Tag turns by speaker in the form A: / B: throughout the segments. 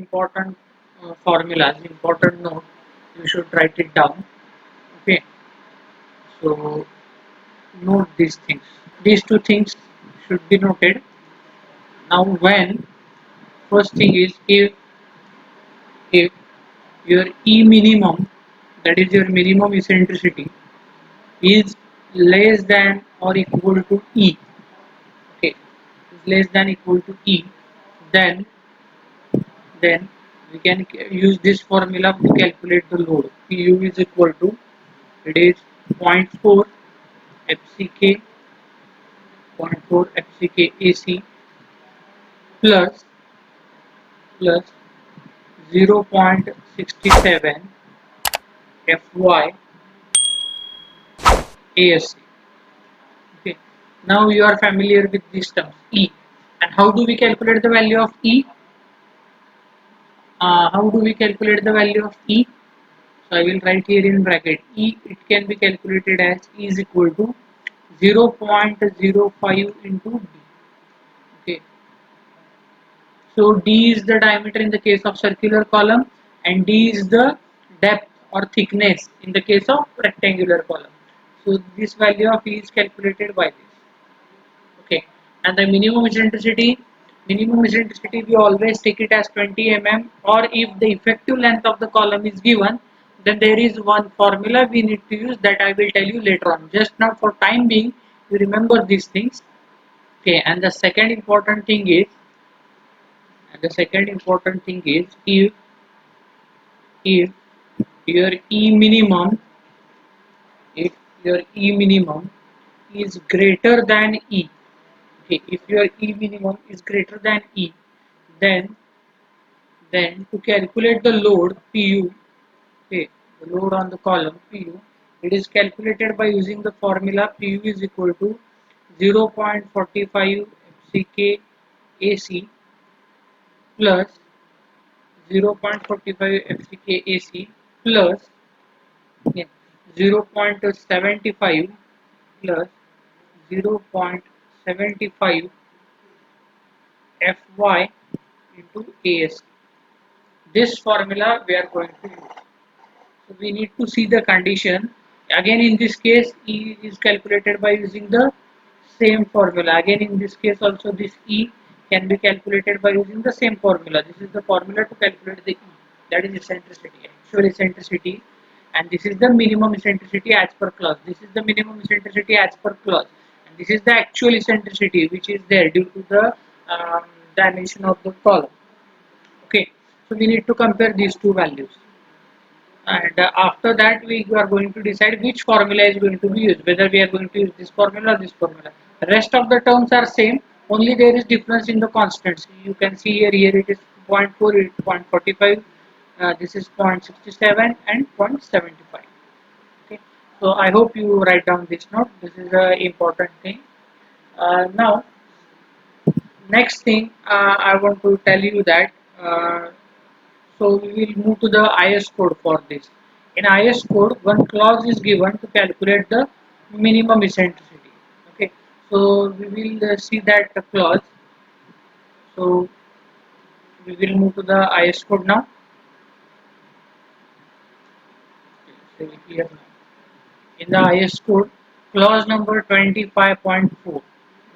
A: important formulas, important note. You should write it down. Okay, so note these things. These two things should be noted. Now, when first thing is if your E minimum, that is your minimum eccentricity, is less than or equal to E, okay, is less than equal to E, then then we can use this formula to calculate the load. Pu is equal to, it is zero point 0.4 FCK, zero point 0.4 FCK AC plus 0.67 FY ASC. Okay. Now you are familiar with these terms E. And how do we calculate the value of E? How do we calculate the value of E? So I will write here in bracket E. It can be calculated as E is equal to 0.05 into D. Okay. So D is the diameter in the case of circular column, and D is the depth or thickness in the case of rectangular column. So this value of E is calculated by this. Okay, and the minimum eccentricity we always take it as 20 mm, or if the effective length of the column is given, then there is one formula we need to use that I will tell you later on. Just now for time being, you remember these things. Okay, and the second important thing is, if your E minimum, if your E minimum is greater than E, okay, if your E minimum is greater than E, then to calculate the load Pu, okay, the load on the column Pu, it is calculated by using the formula Pu is equal to 0.45 FCK AC plus 0.45 FCK AC plus, okay, 0.75 plus 0.75 Fy into AS. This formula we are going to use. So we need to see the condition. Again in this case E is calculated by using the same formula. Again in this case also this E can be calculated by using the same formula. This is the formula to calculate the E, that is eccentricity, actual eccentricity, and this is the minimum eccentricity as per clause. This is the minimum eccentricity as per clause, and this is the actual eccentricity which is there due to the dimension of the column. Okay, so we need to compare these two values, and after that we are going to decide which formula is going to be used, whether we are going to use this formula or this formula. The rest of the terms are same, only there is difference in the constants. You can see here it is 0.4, it is 0.45, this is 0.67 and 0.75. Okay, so I hope you write down this note. This is a important thing. Now next thing, I want to tell you that, so we will move to the IS code for this. In IS code, one clause is given to calculate the minimum eccentricity. Okay, so we will see that clause. So we will move to the IS code now. Okay, so here now. In the IS code, clause number 25.4.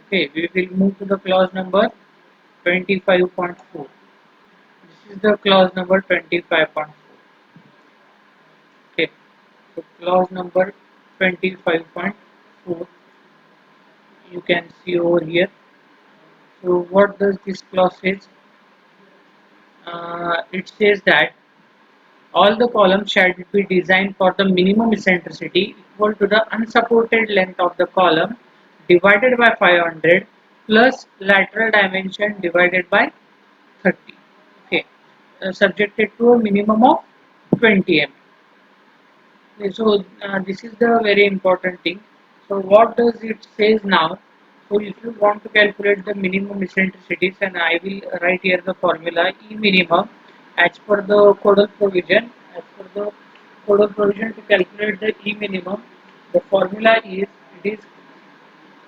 A: Okay, we will move to the clause number 25.4. This is the clause number 25.4. Okay, so clause number 25.4, you can see over here. So what does this clause says? It says that all the columns shall be designed for the minimum eccentricity equal to the unsupported length of the column divided by 500 plus lateral dimension divided by 30. Okay, subjected to a minimum of 20 mm. Okay, so this is the very important thing. So what does it says now? So if you want to calculate the minimum eccentricities, and I will write here the formula E minimum as per the codal provision. As per the codal provision to calculate the E minimum, the formula is, it is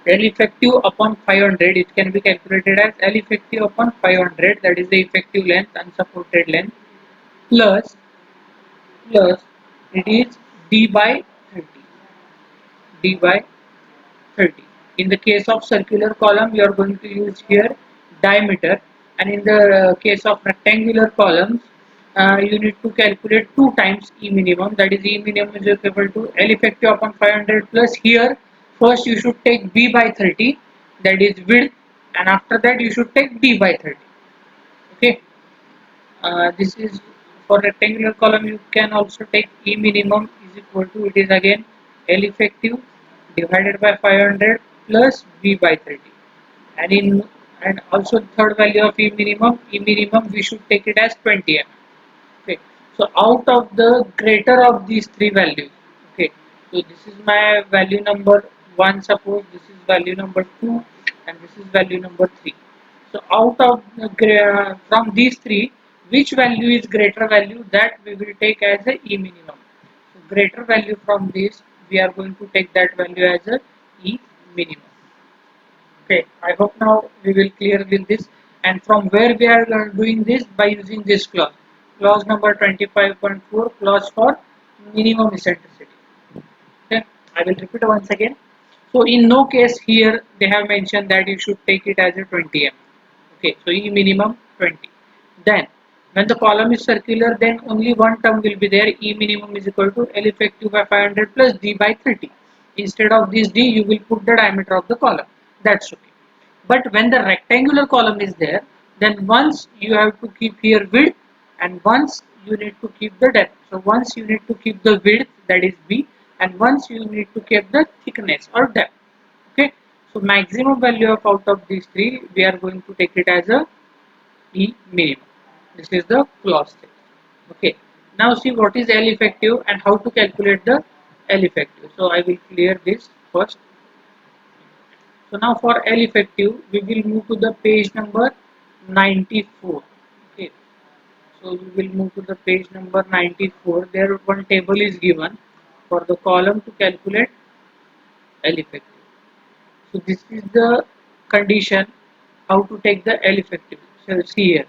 A: L effective upon 500, it can be calculated as L effective upon 500, that is the effective length, unsupported length, plus it is d by 30, d by 30. In the case of circular column, you are going to use here diameter, and in the case of rectangular columns, you need to calculate 2 times E minimum, that is E minimum is equal to L effective upon 500 plus here first you should take B by 30, that is width, and after that you should take D by 30. Okay, this is for rectangular column. You can also take E minimum is equal to, it is again L effective divided by 500 plus V by 30, and in and also third value of E minimum we should take it as 20 mm. Okay, so out of the greater of these three values, okay, so this is my value number 1, suppose this is value number 2, and this is value number 3. So out of the from these three, which value is greater value, that we will take as a E minimum. So greater value from this, we are going to take that value as a E minimum. Okay, I hope now we will clear with this. And from where we are doing this, by using this clause, clause number 25.4, clause for minimum eccentricity. Okay, I will repeat once again. So in no case here they have mentioned that you should take it as a 20 m. Okay, so E minimum 20. Then when the column is circular, then only one term will be there. E minimum is equal to L effective by 500 plus D by 30. Instead of this D, you will put the diameter of the column. That's okay. But when the rectangular column is there, then once you have to keep here width, and once you need to keep the depth. So once you need to keep the width, that is B, and once you need to keep the thickness or depth. Okay, so maximum value of out of these three, we are going to take it as a E minimum. This is the clause thing. Okay, now see what is L effective and how to calculate the L effective. So I will clear this first. So now for L effective, we will move to the page number 94. Okay, so we will move to the page number 94. There one table is given for the column to calculate L effective. So this is the condition how to take the L effective. So see here,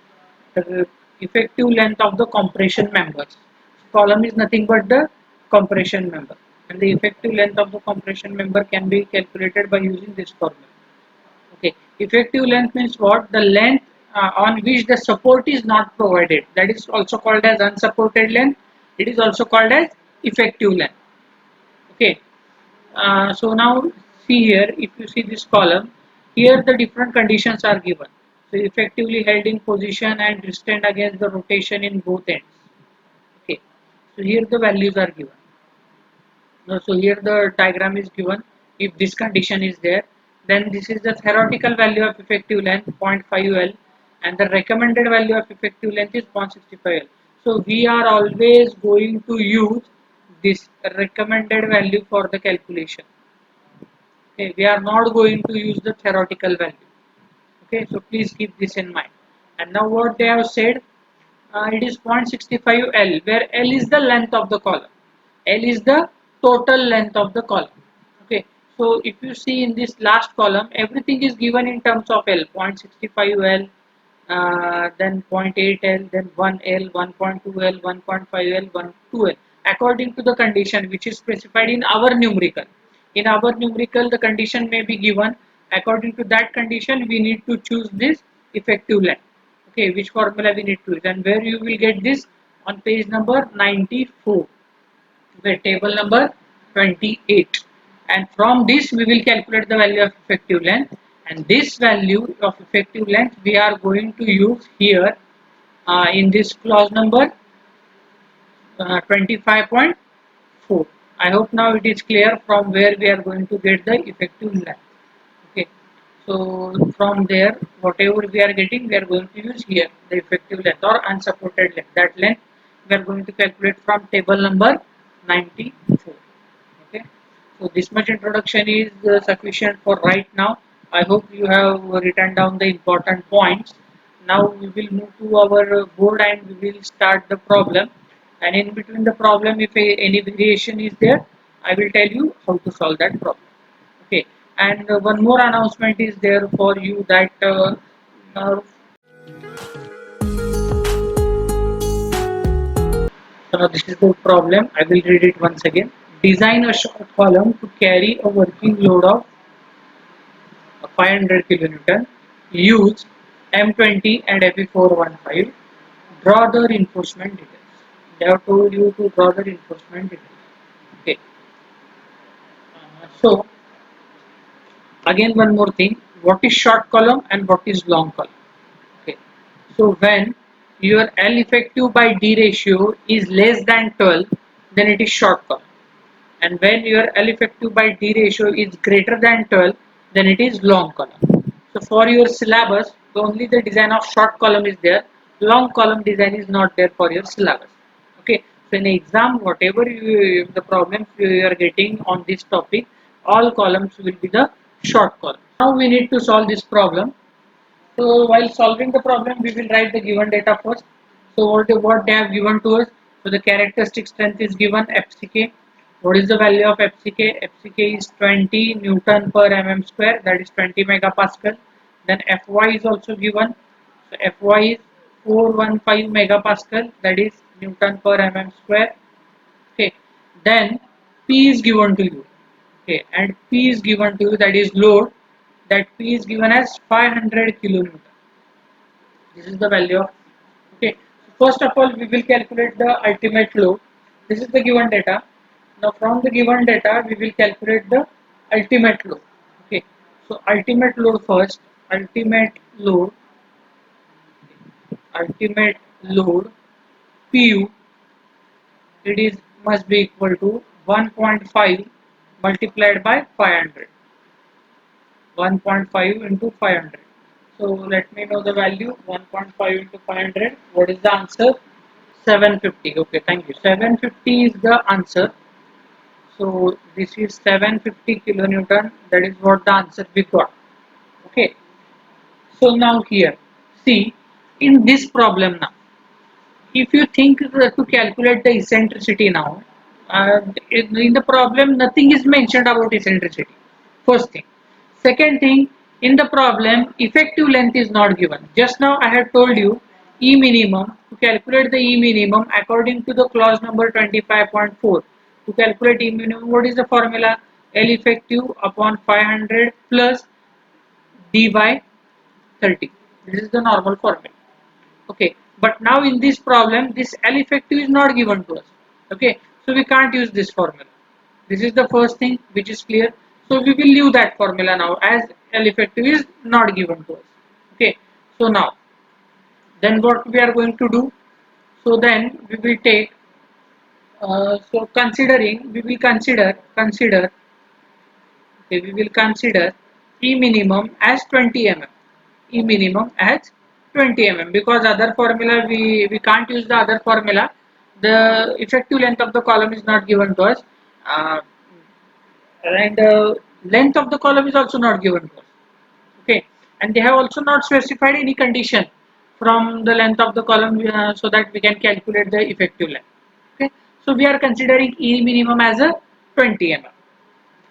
A: the effective length of the compression members. Column is nothing but the compression member, and the effective length of the compression member can be calculated by using this formula. Okay, effective length means what? The length on which the support is not provided. That is also called as unsupported length. It is also called as effective length. Okay, so now see here, if you see this column, here the different conditions are given. So effectively held in position and restrained against the rotation in both ends. Okay, so here the values are given. Now, so here the diagram is given. If this condition is there, then this is the theoretical value of effective length 0.5 L, and the recommended value of effective length is 0.65 L. So we are always going to use this recommended value for the calculation. Okay, we are not going to use the theoretical value. Okay, so please keep this in mind. And now what they have said, it is 0.65 L, where L is the length of the column. L is the total length of the column. Okay, so if you see in this last column, everything is given in terms of L, 0.65 L, then 0.8 L, then 1 L, 1.2 L, 1.5 L, 1.2 L, according to the condition which is specified in our numerical. In our numerical, the condition may be given. According to that condition, we need to choose this effective length. Okay, which formula we need to use, and where you will get this on page number 94, the table number 28, and from this we will calculate the value of effective length, and this value of effective length we are going to use here in this clause number 25.4. I hope now it is clear from where we are going to get the effective length. Okay, so from there whatever we are getting, we are going to use here the effective length or unsupported length. That length we are going to calculate from table number 94. Okay, so this much introduction is sufficient for right now. I hope you have written down the important points. Now we will move to our board and we will start the problem, and in between the problem, if any variation is there, I will tell you how to solve that problem. Okay, And one more announcement is there for you that uh, so now this is the problem. I will read it once again. Design a short column to carry a working load of 500 kilonewton. Use M20 and Fe415. Draw the reinforcement details. They have told you to draw the reinforcement details. Okay. So again one more thing. What is short column and what is long column? Okay. So when your L effective by D ratio is less than 12, then it is short column. And when your L effective by D ratio is greater than 12, then it is long column. So for your syllabus, only the design of short column is there. Long column design is not there for your syllabus. Okay. So in exam, whatever the problems you are getting on this topic, all columns will be the short column. Now we need to solve this problem. So while solving the problem, we will write the given data first. So what they have given to us? So the characteristic strength is given FCK. What is the value of FCK? FCK is 20 Newton per mm square, that is 20 megapascal. Then Fy is also given. So Fy is 415 megapascal, that is Newton per mm square. Okay. Then P is given to you. Okay, and P is given to you, that is load. That P is given as 500 kilonewton. This is the value of, okay. First of all, we will calculate the ultimate load. This is the given data. Now from the given data, we will calculate the ultimate load. Okay, so ultimate load first. Ultimate load PU, it is must be equal to 1.5 multiplied by 500. 1.5 into 500. So let me know the value. 1.5 into 500. What is the answer? 750. Okay, thank you. 750 is the answer. So this is 750 kilonewton. That is what the answer we got. Okay. So now here, see, in this problem now, if you think to calculate the eccentricity now, in the problem nothing is mentioned about eccentricity. First thing. Second thing, in the problem effective length is not given. Just now I had told you E minimum, to calculate the E minimum according to the clause number 25.4. To calculate E minimum, what is the formula? L effective upon 500 plus D by 30. This is the normal formula. Okay, but now in this problem this L effective is not given to us. Okay, so we can't use this formula. This is the first thing which is clear. So we will leave that formula now as L effective is not given to us. Okay, so now then what we are going to do? So then we will take so considering we will consider okay, we will consider E minimum as 20 mm. E minimum as 20 mm, because other formula we can't use the other formula. The effective length of the column is not given to us, uh, and length of the column is also not given to us. Okay, and they have also not specified any condition from the length of the column so that we can calculate the effective length. Okay, so we are considering E minimum as a 20 mm.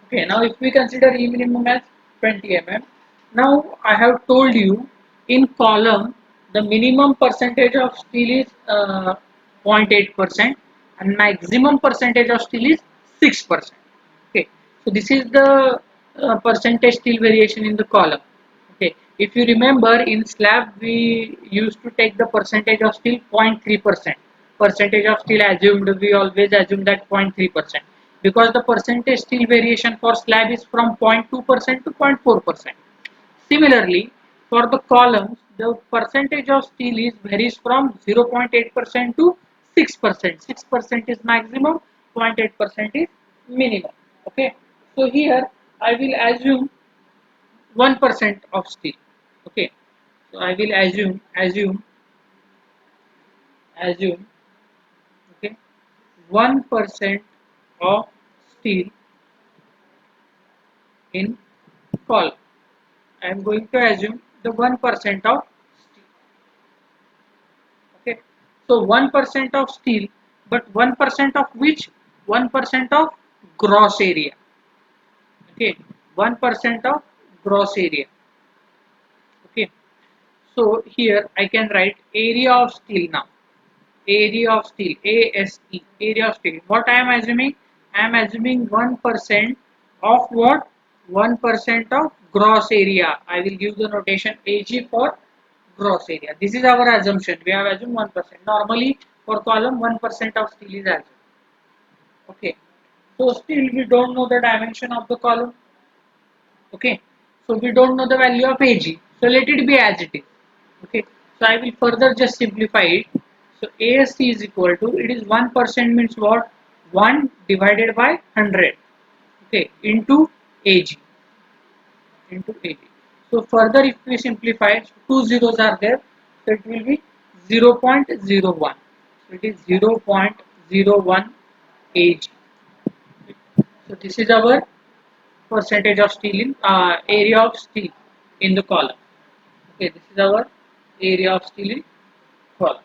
A: Okay, now if we consider E minimum as 20 mm, now I have told you in column the minimum percentage of steel is 0.8% and maximum percentage of steel is 6%. Okay, so this is the percentage steel variation in the column. Okay, if you remember in slab we used to take the percentage of steel 0.3%. Percentage of steel assumed, we always assume that 0.3%, because the percentage steel variation for slab is from 0.2% to 0.4%. Similarly, for the columns, the percentage of steel is varies from 0.8% to 6%. 6% is maximum, 0.8% is minimum. Okay, so here I will assume 1% of steel. Okay, so I will assume okay, 1% of steel in column. I am going to assume the 1% of steel. Okay, so 1% of steel, but 1% of which? 1% of gross area. Okay, 1% of gross area. Okay, so here I can write area of steel now. Area of steel, ASE, area of steel. What I am assuming? I am assuming 1% of what? 1% of gross area. I will give the notation AG for gross area. This is our assumption. We have assumed 1%. Normally for column 1% of steel is assumed. Okay. So still we don't know the dimension of the column. Okay, so we don't know the value of AG, so let it be as it is. Okay, so I will further just simplify it. So ASC is equal to, it is 1% means what? 1 divided by 100, okay, into AG, into AG. So further if we simplify, so two zeros are there, so it will be 0.01, so it is 0.01 AG. So this is our percentage of steel in area of steel in the column. Okay, this is our area of steel in column.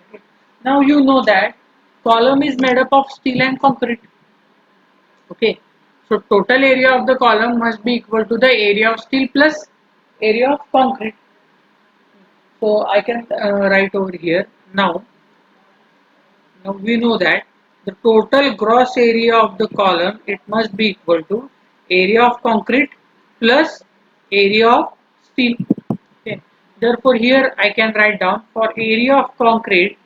A: Okay. Now you know that column is made up of steel and concrete. Okay, so total area of the column must be equal to the area of steel plus area of concrete. So I can write over here now. Now we know that the total gross area of the column, it must be equal to area of concrete plus area of steel. Okay. Therefore here I can write down for area of concrete.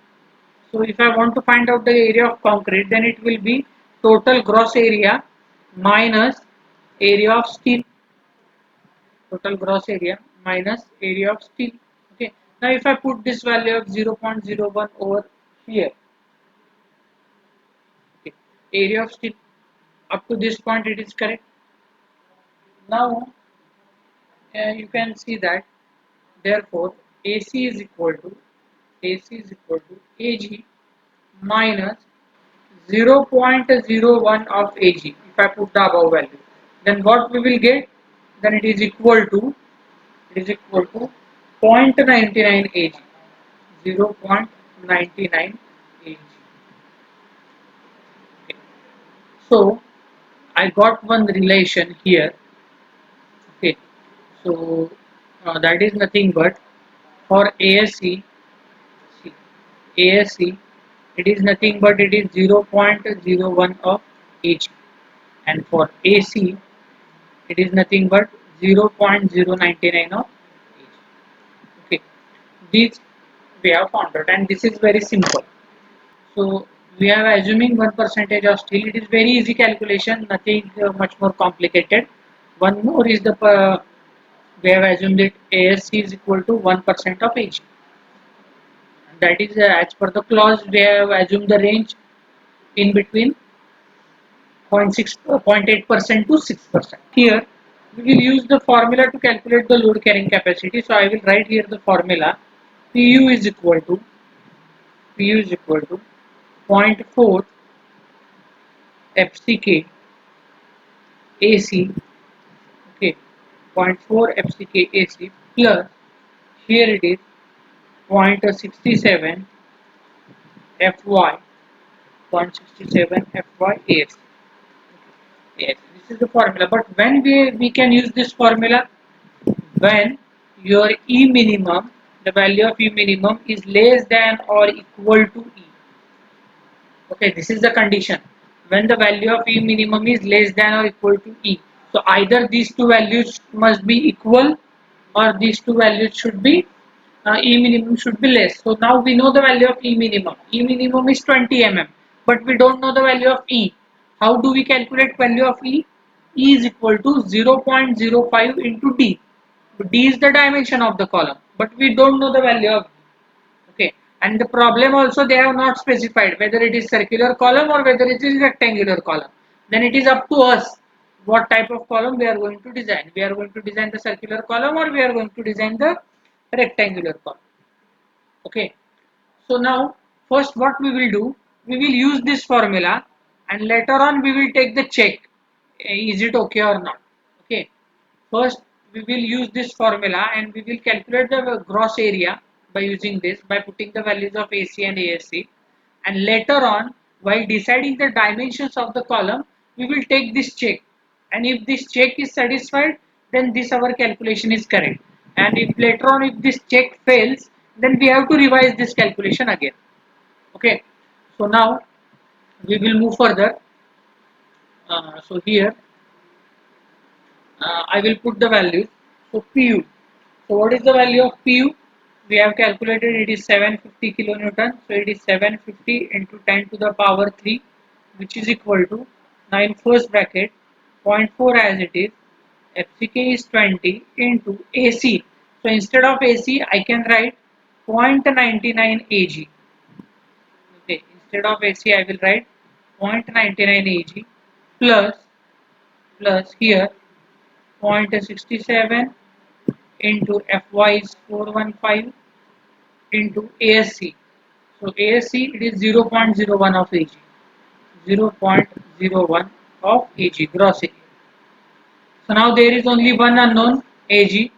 A: So if I want to find out the area of concrete, then it will be total gross area minus area of steel. Total gross area minus area of steel. Okay. Now if I put this value of 0.01 over here, okay, area of steel, up to this point it is correct. Now you can see that therefore AC is equal to AG minus 0.01 of Ag. If I put the above value, then what we will get? Then it is equal to 0.99 Ag, 0.99 Ag. Okay. So I got one relation here. Okay, so that is nothing but for ASC, ASC, it is nothing but it is 0.01 of Ag, and for AC it is nothing but 0.099 of Ag. Okay, these we have found out, and this is very simple. So we are assuming 1% of steel. It is very easy calculation, nothing much more complicated. One more is the we have assumed that ASC is equal to 1% of Ag. That is as per the clause we have assumed the range in between 0.8% to 6%. Here we will use the formula to calculate the load carrying capacity. So I will write here the formula. Pu is equal to Pu is equal to zero point 0.4 FCK AC, okay, zero point 0.4 FCK AC plus here it is 0.67 FY, 0.67 FY AC. Yes, this is the formula. But when we can use this formula? When your E minimum, the value of E minimum is less than or equal to E. Okay, this is the condition. When the value of E minimum is less than or equal to E. So either these two values must be equal or these two values should be E minimum should be less. So now we know the value of E minimum. E minimum is 20 mm, but we don't know the value of E. How do we calculate value of E? E is equal to 0.05 into D. D is the dimension of the column, but we don't know the value of D. Okay, and the problem also they have not specified whether it is circular column or whether it is rectangular column. Then it is up to us what type of column we are going to design. We are going to design the circular column or we are going to design the rectangular column. Okay, so now first what we will do, we will use this formula and later on we will take the check, is it okay or not. Okay, first we will use this formula and we will calculate the gross area by using this, by putting the values of AC and ASC, and later on while deciding the dimensions of the column we will take this check and if this check is satisfied, then this our calculation is correct. And if later on if this check fails, then we have to revise this calculation again. Okay, so now we will move further. So here I will put the value. So PU. So what is the value of PU? We have calculated it is 750 kilonewton. So it is 750 into 10 to the power 3, which is equal to 9 first bracket, zero point 0.4 as it is. FCK is 20 into AC. So instead of AC, I can write 0.99 AG. Okay, instead of AC, I will write 0.99 AG plus here 0.67 into Fy is 415 into ASC. So ASC it is 0.01 of Ag. 0.01 of Ag gross area. So now there is only one unknown Ag.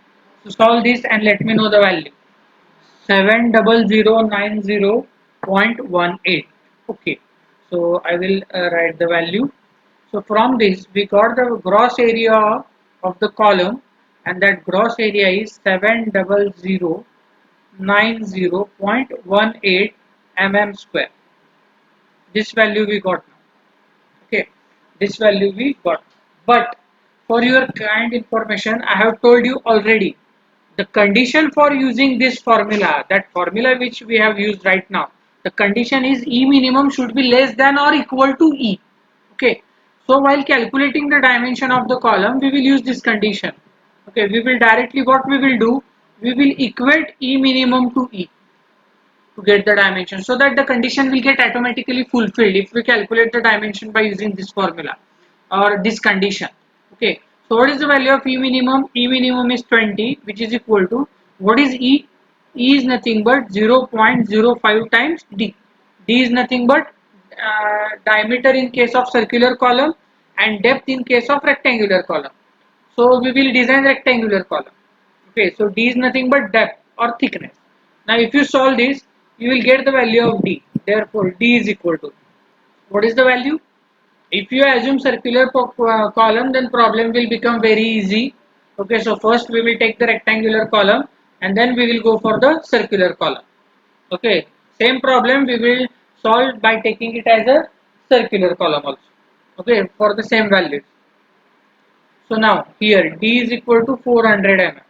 A: So solve this and let me know the value. 70090.18. Okay. So I will write the value. So from this we got the gross area of the column, and that gross area is 70090.18 mm square. This value we got now. Okay, this value we got. But for your kind information, I have told you already the condition for using this formula, that formula which we have used right now, the condition is E minimum should be less than or equal to E. Okay, so while calculating the dimension of the column, we will use this condition. Okay, we will directly, what we will do, we will equate E minimum to E to get the dimension, so that the condition will get automatically fulfilled if we calculate the dimension by using this formula or this condition. Okay, so what is the value of E minimum? E minimum is 20, which is equal to, what is E? E is nothing but 0.05 times D. D is nothing but diameter in case of circular column and depth in case of rectangular column. So we will design rectangular column. Okay, so D is nothing but depth or thickness. Now if you solve this, you will get the value of D. Therefore D is equal to, what is the value? If you assume circular column, then problem will become very easy. Okay, so first we will take the rectangular column and then we will go for the circular column. Okay, same problem we will solve by taking it as a circular column also. Okay, for the same values. So now here D is equal to 400 mm.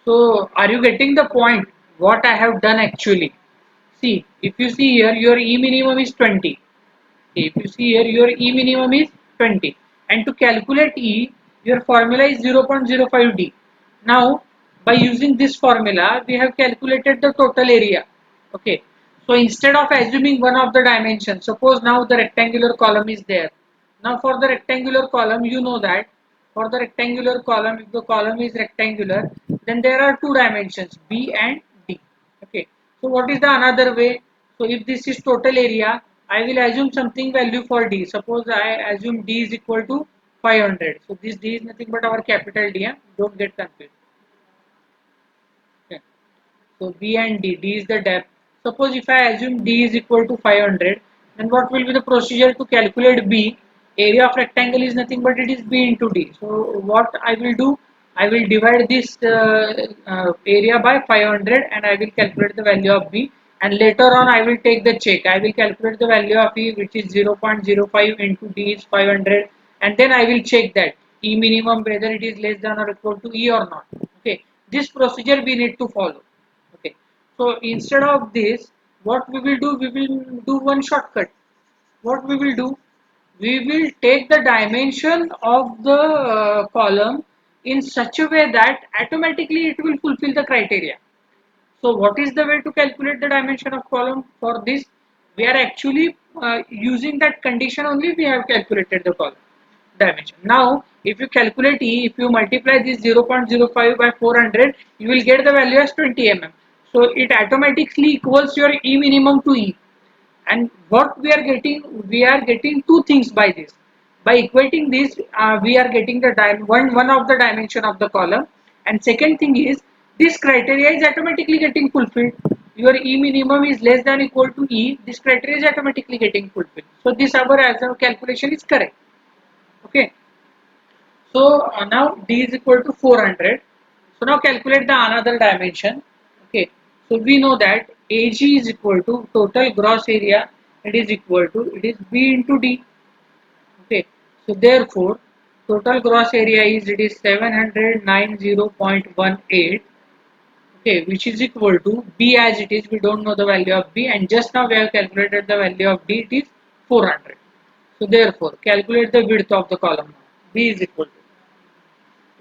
A: So are you getting the point what I have done actually? See, if you see here, your E minimum is 20. If you see here, your E minimum is 20, and to calculate E, your formula is 0.05 D. Now by using this formula, we have calculated the total area. Okay, so instead of assuming one of the dimensions, suppose now the rectangular column is there. Now for the rectangular column, you know that for the rectangular column, if the column is rectangular, then there are two dimensions, B and D. Okay, so what is the another way? So if this is total area, I will assume something value for D. Suppose I assume D is equal to 500. So this D is nothing but our capital D. Don't get confused. Okay. So B and D, D is the depth. Suppose if I assume D is equal to 500, then what will be the procedure to calculate B? Area of rectangle is nothing but it is B into D. So what I will do? I will divide this area by 500 and I will calculate the value of B, and later on I will take the check. I will calculate the value of E, which is 0.05 into D is 500, and then I will check that E minimum whether it is less than or equal to E or not. Okay, this procedure we need to follow. Okay, so instead of this, what we will do? We will do one shortcut. What we will do? We will take the dimension of the column in such a way that automatically it will fulfill the criteria. So what is the way to calculate the dimension of column? For this, we are actually using that condition only. We have calculated the column dimension. Now if you calculate E, if you multiply this 0.05 by 400, you will get the value as 20 mm. So it automatically equals your E minimum to E. And what we are getting two things by this. By equating this, we are getting the one of the dimension of the column, and second thing is this criteria is automatically getting fulfilled. Your E minimum is less than equal to E, this criteria is automatically getting fulfilled. So this our as a calculation is correct. Okay, So now D is equal to 400. So now calculate the another dimension. Okay. So we know that AG is equal to total gross area. It is B into D. Okay. So therefore, total gross area is it is 790.18. Okay, which is equal to B as it is. We don't know the value of B, and just now we have calculated the value of D. It is 400. So therefore, calculate the width of the column. B is equal to,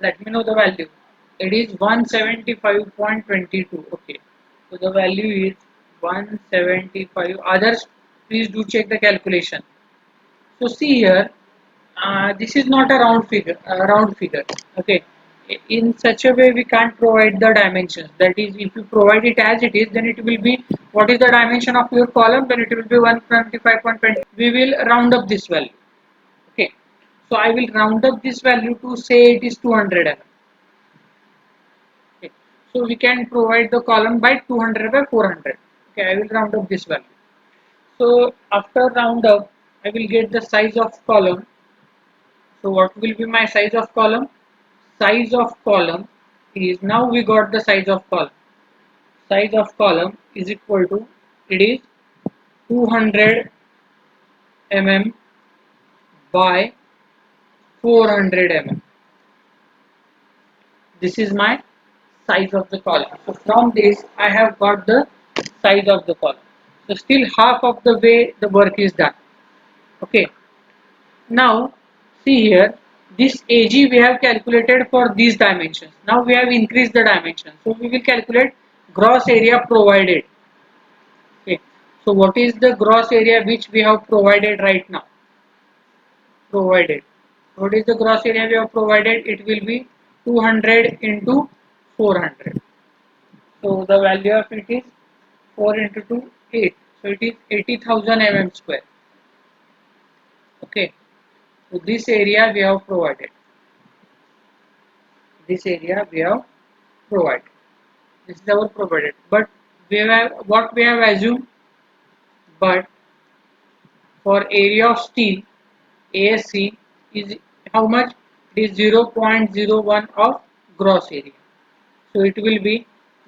A: let me know the value. It is 175.22. Okay, so the value is 175. Others, please do check the calculation. So see here, this is not a round figure. Okay, in such a way we can't provide the dimensions. That is, if you provide it as it is, then it will be, what is the dimension of your column? Then it will be 175.20. We will round up this value. Okay, so I will round up this value to say it is 200 mm. Okay. So we can provide the column by 200 by 400. Okay, I will round up this value. So after round up, I will get the size of column. So what will be my size of column? Size of column is, now we got the size of column. Size of column is equal to, it is 200 mm by 400 mm. This is my size of the column. So from this I have got the size of the column. So still half of the way the work is done. Okay. Now see here, this AG we have calculated for these dimensions. Now we have increased the dimension. So we will calculate gross area provided. Okay. So what is the gross area which we have provided right now? Provided. What is the gross area we have provided? It will be 200 into 400. So the value of it is 4 into 2, 8. So it is 80,000 mm square. Okay. So this area we have provided. This area we have provided. This is our provided. But we have what we have assumed. But for area of steel, ASC is how much? It is 0.01 of gross area. So it will be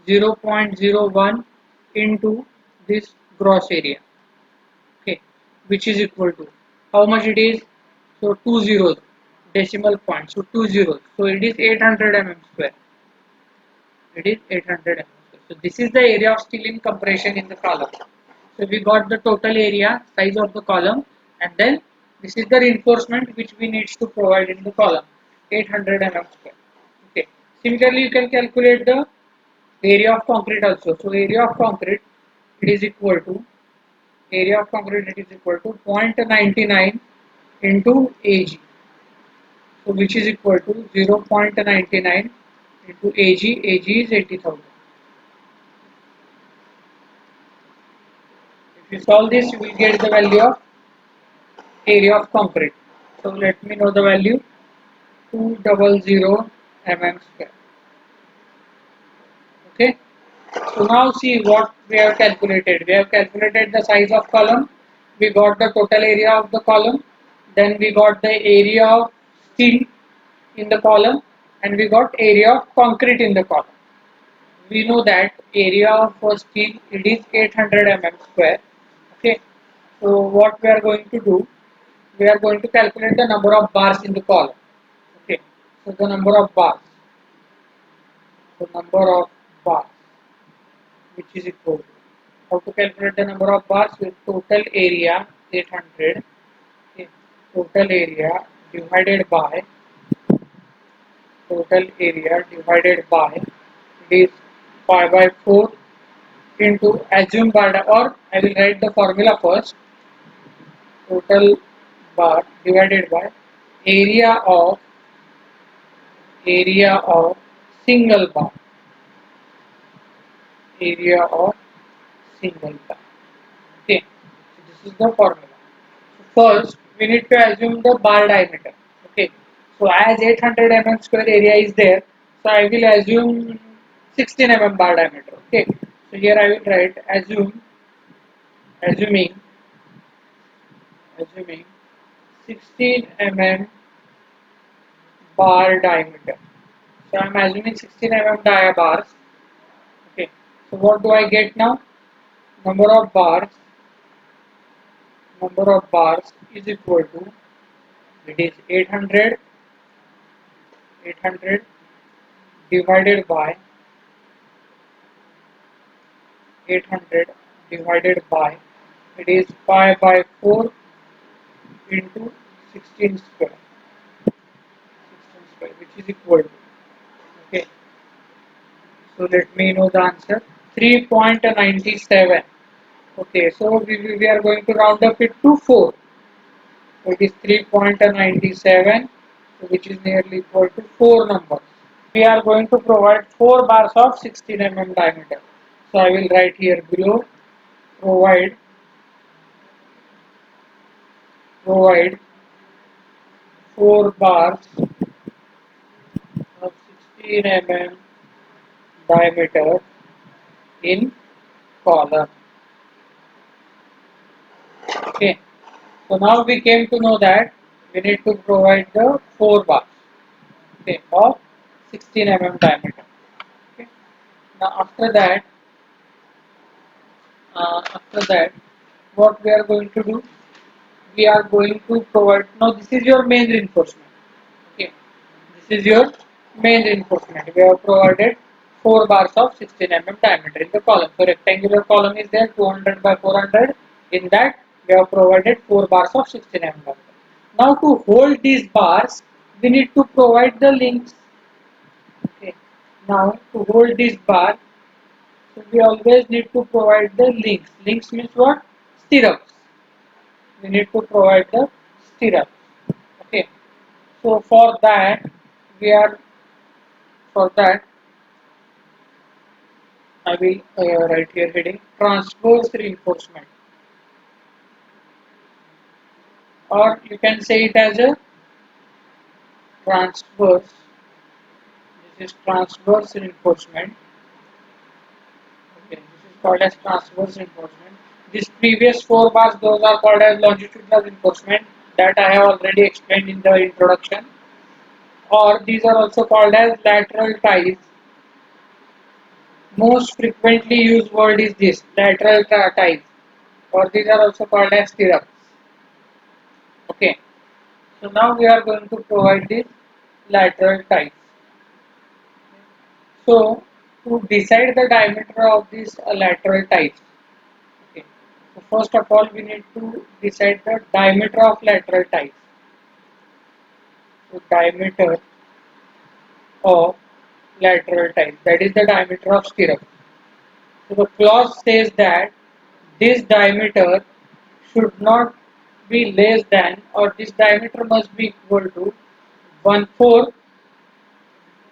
A: 0.01 into this gross area. Okay, which is equal to how much it is? So two zeros, decimal point. So two zeros. So it is 800 mm square. It is 800 mm square. So this is the area of steel in compression in the column. So we got the total area size of the column, and then this is the reinforcement which we need to provide in the column, 800 mm square. Okay. Similarly, you can calculate the area of concrete also. So area of concrete, it is equal to, area of concrete it is equal to 0.99 into Ag. So which is equal to 0.99 into Ag. Ag is 80,000. If you solve this, you will get the value of area of concrete. So let me know the value, 200 mm square. Okay. So now see what we have calculated. We have calculated the size of column. We got the total area of the column. Then we got the area of steel in the column, and we got area of concrete in the column. We know that area of steel, it is 800 mm square. Okay. So what we are going to do, we are going to calculate the number of bars in the column. Okay. So the number of bars, bars, which is equal to, how to calculate the number of bars? With total area 800, okay, total area divided by it is pi by 4 into assume bar, or I will write the formula first. Total bar divided by area of area of single bar, area of single bar. Okay, so this is the formula. First, we need to assume the bar diameter. Okay, so as 800 mm square area is there, so I will assume 16 mm bar diameter. Okay, so here I will write assuming 16 mm bar diameter. So I'm assuming 16 mm dia bars. Okay. So what do I get now? Number of bars. Number of bars is equal to, it is 800 divided by 800 divided by, it is pi by 4 into 16 square, 16 square, which is equal to, okay, so let me know the answer, 3.97. Okay, so we are going to round up it to 4. So it is 3.97, which is nearly equal to 4 numbers. We are going to provide 4 bars of 16 mm diameter. So I will write here below, provide provide 4 bars of 16 mm diameter in column. Okay. So now we came to know that we need to provide the 4 bars, okay, of 16 mm diameter. Okay. Now after that, what we are going to do? We are going to provide. Now this is your main reinforcement. Okay. This is your main reinforcement. We have provided 4 bars of 16 mm diameter in the column. So rectangular column is there, 200 by 400. In that we have provided 4 bars of 16 mm diameter. Now to hold these bars, we need to provide the links. Okay. Now to hold this bar, so we always need to provide the links. Links means what? Stirrups. We need to provide the stirrups. Okay. So we are for that I will write here heading transverse reinforcement, or you can say it as a transverse. This is transverse reinforcement. Okay, this is called as transverse reinforcement. These previous 4 bars, those are called as longitudinal reinforcement that I have already explained in the introduction. Or these are also called as lateral ties. Most frequently used word is this lateral ties, or these are also called as stirrups. Okay, so now we are going to provide this lateral ties. So to decide the diameter of these lateral ties, okay, so first of all we need to decide the diameter of lateral ties. So diameter of lateral ties, that is the diameter of stirrup. So the clause says that this diameter should not be less than, or this diameter must be equal to 1/4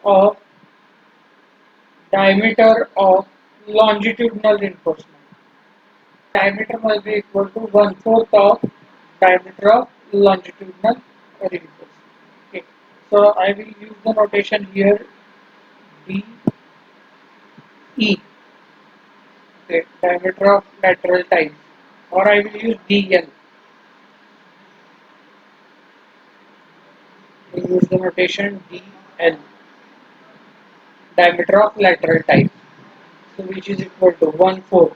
A: of diameter of longitudinal reinforcement. Diameter must be equal to 1/4 of diameter of longitudinal reinforcement. Okay. So I will use the notation here DE. Okay, diameter of lateral ties, or I will use DL. We use the notation DL, diameter of lateral ties, so which is equal to 1/4.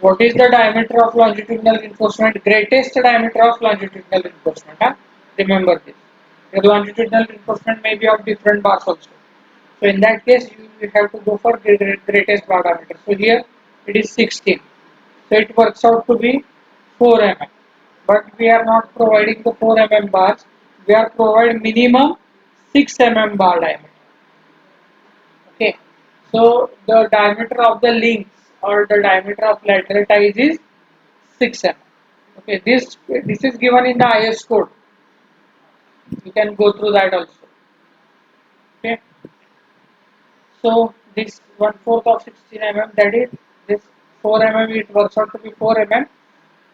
A: What is the diameter of longitudinal reinforcement? Greatest diameter of longitudinal reinforcement. Huh? Remember this. The longitudinal reinforcement may be of different bars also. So in that case, you have to go for greatest bar diameter. So here it is 16. So it works out to be 4 mm. But we are not providing the 4 mm bars. We are providing minimum 6 mm bar diameter. Okay. So the diameter of the links or the diameter of lateral ties is 6 mm. Okay. This is given in the IS code. You can go through that also. Okay. So this 1/4 of 16 mm, that is this 4 mm, it works out to be 4 mm.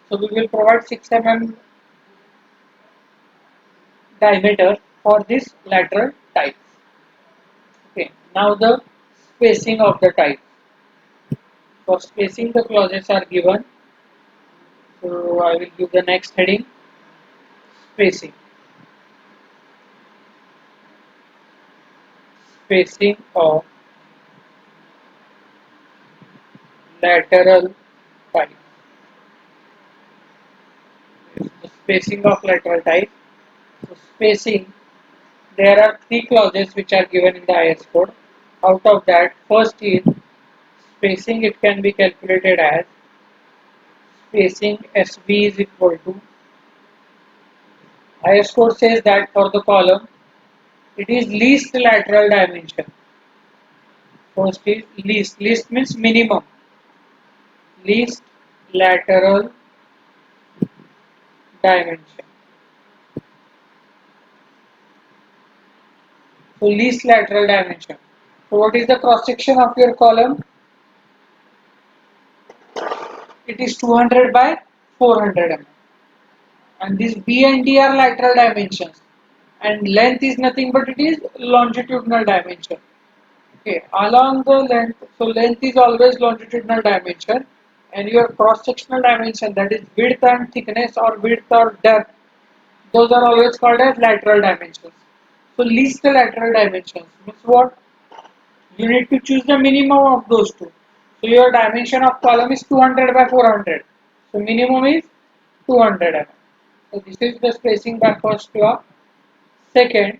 A: So we will provide 6 mm diameter for this lateral ties. Okay. Now the spacing of the ties. For spacing the clauses are given. So I will give the next heading spacing. spacing of lateral ties. The spacing of lateral ties. So spacing, there are three clauses which are given in the IS code. Out of that, first is spacing. It can be calculated as spacing SV is equal to, IS code says that for the column it is least lateral dimension. First is least means minimum, least lateral dimension. So least lateral dimension. So what is the cross section of your column? It is 200 by 400 mm. And these B and D are lateral dimensions. And length is nothing but it is longitudinal dimension. Okay, along the length, so length is always longitudinal dimension, and your cross sectional dimension, that is width and thickness or width or depth, those are always called as lateral dimensions. So least lateral dimensions means what? You need to choose the minimum of those two. So your dimension of column is 200 by 400. So minimum is 200 mm. So this is the spacing by first law. Second,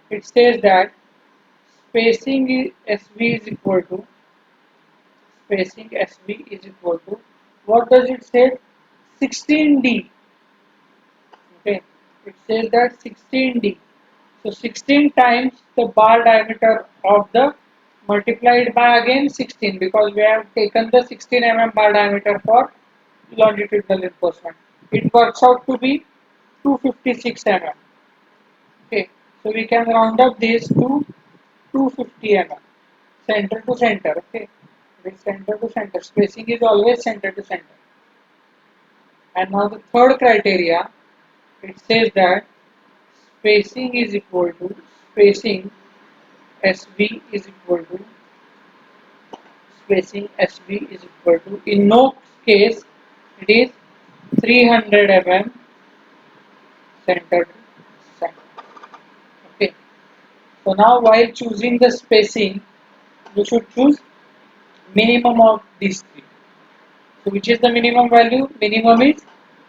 A: it says that spacing is SV is equal to, spacing SV is equal to, what does it say? 16D. Okay, it says that 16D. So 16 times the bar diameter of the, multiplied by again 16, because we have taken the 16 bar diameter for longitudinal reinforcement. It works out to be 256 Okay, so we can round up this to 250 center to center. Okay, with center to center, spacing is always center to center. And now the third criteria, it says that spacing is equal to, spacing SV is equal to, spacing SV is equal to, in no case it is 300 center to center. Okay, so now while choosing the spacing, you should choose minimum of these three. So which is the minimum value? Minimum is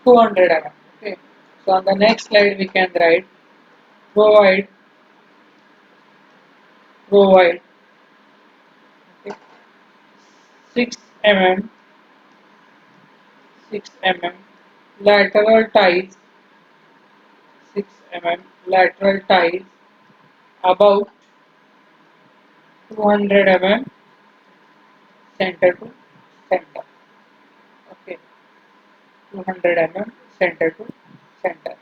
A: 200 Okay, so on the next slide we can write provide provide okay, 6 6 lateral ties, 6 lateral ties about 200 center to center. Okay, 200 center to center.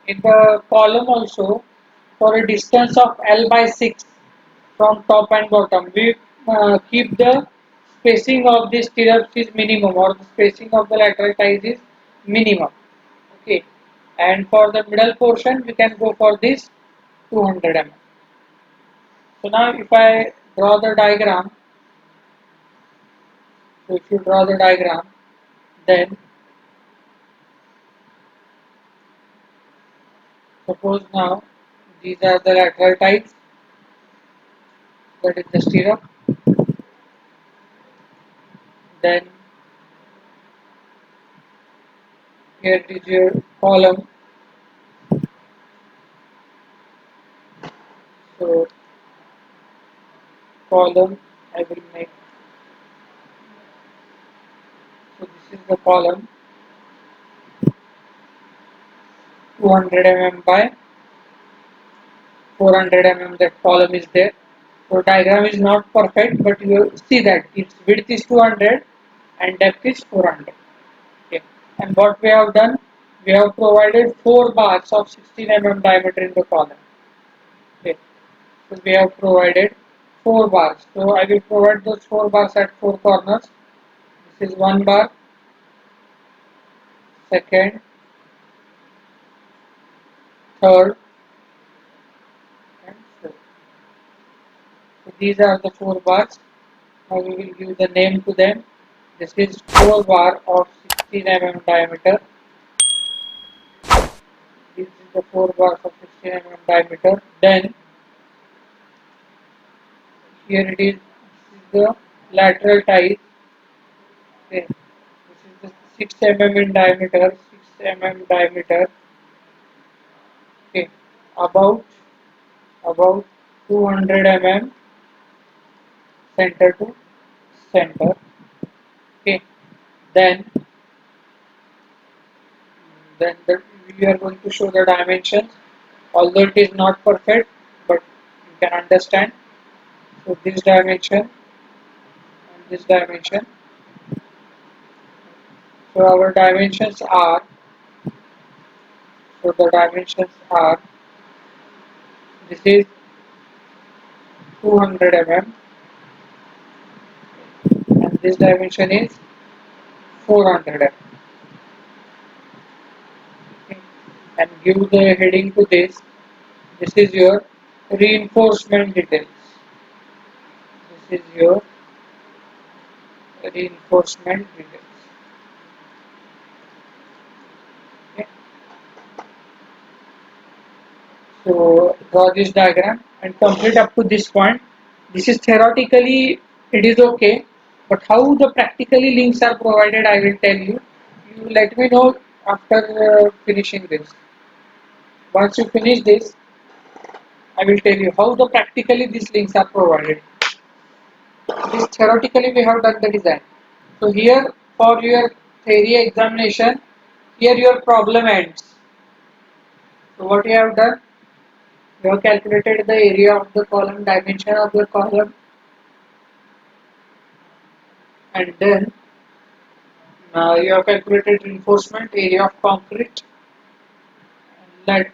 A: In the column also, for a distance of L by 6 from top and bottom, we keep the spacing of the stirrups is minimum, or the spacing of the lateral ties is minimum. Okay, and for the middle portion we can go for this 200 So now if I draw the diagram, so if you draw the diagram, then suppose now these are the lateral ties, that is the stirrup, then here is your column. So column I will make, so this is the column 200 by 400 that column is there. So diagram is not perfect, but you see that its width is 200 and depth is 400. Okay. And what we have done, we have provided 4 bars of 16 diameter in the column. Okay. So we have provided 4 bars. So I will provide those 4 bars at 4 corners. This is 1 bar, second, third, and fourth. So these are the 4 bars. Now we will give the name to them. This is 4 bar of 16 diameter. This is the 4 bars of 16 diameter. Then Here it is, this is the lateral ties. Okay. This is the 6 mm in diameter, 6 mm diameter. Okay. About 200 mm center to center. Okay. Then we are going to show the dimensions. Although it is not perfect, but you can understand. So this dimension and this dimension. So our dimensions are, so the dimensions are, this is 200 mm and this dimension is 400 mm. Okay. And give the heading to this. This is your reinforcement details. This is your reinforcement details. Okay. So draw this diagram and complete up to this point. This is theoretically it is okay, but how the practically links are provided I will tell you. You let me know after finishing this. Once you finish this, I will tell you how the practically these links are provided. This theoretically we have done the design. So here for your theory examination, here your problem ends. So what you have done? You have calculated the area of the column, dimension of the column, and then you have calculated reinforcement area of concrete, and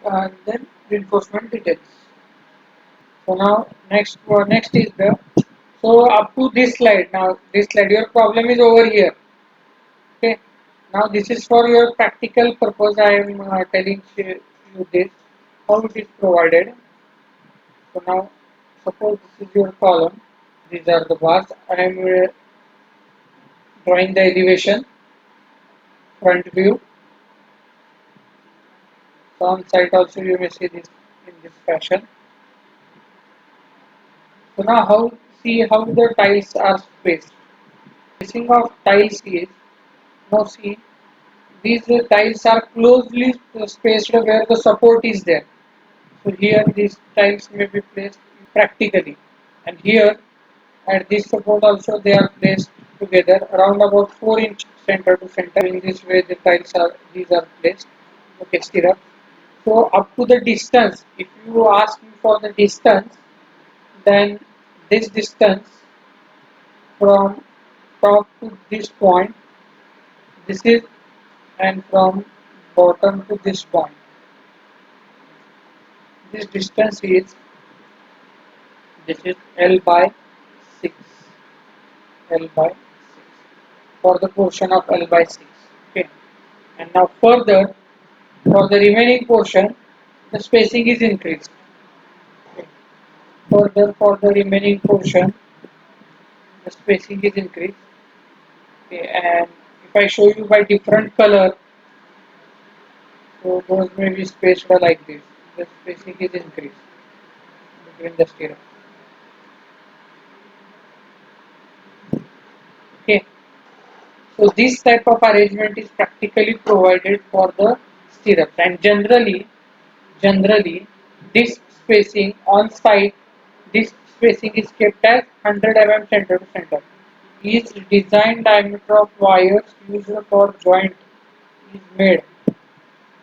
A: then reinforcement details. So now next is the, so up to this slide. Now this slide your problem is over here. Okay. Now this is for your practical purpose. I am telling you this how it is provided. So now suppose this is your column. These are the bars. I am drawing the elevation, front view. So on site also you may see this in this fashion. So now see how the tiles are spaced. Spacing of tiles is, now see, these tiles are closely spaced where the support is there. So here these tiles may be placed practically, and here at this support also they are placed together around about 4 inch center to center. In this way the tiles are, these are placed. Okay, stirrup. So up to the distance, if you ask me for the distance, then this distance from top to this point, this is, and from bottom to this point, this distance is, this is L by 6, L by 6 for the portion of L by 6. Okay, and now further for the remaining portion the spacing is increased. Okay. Further for the remaining portion the spacing is increased. Okay, and if I show you by different color, so those may be spaced like this. The spacing is increased between the stirrup. Okay, so this type of arrangement is practically provided for the stirrups, and generally this spacing on site, this spacing is kept as 100 mm center to center. Each design diameter of wires used for joint is made.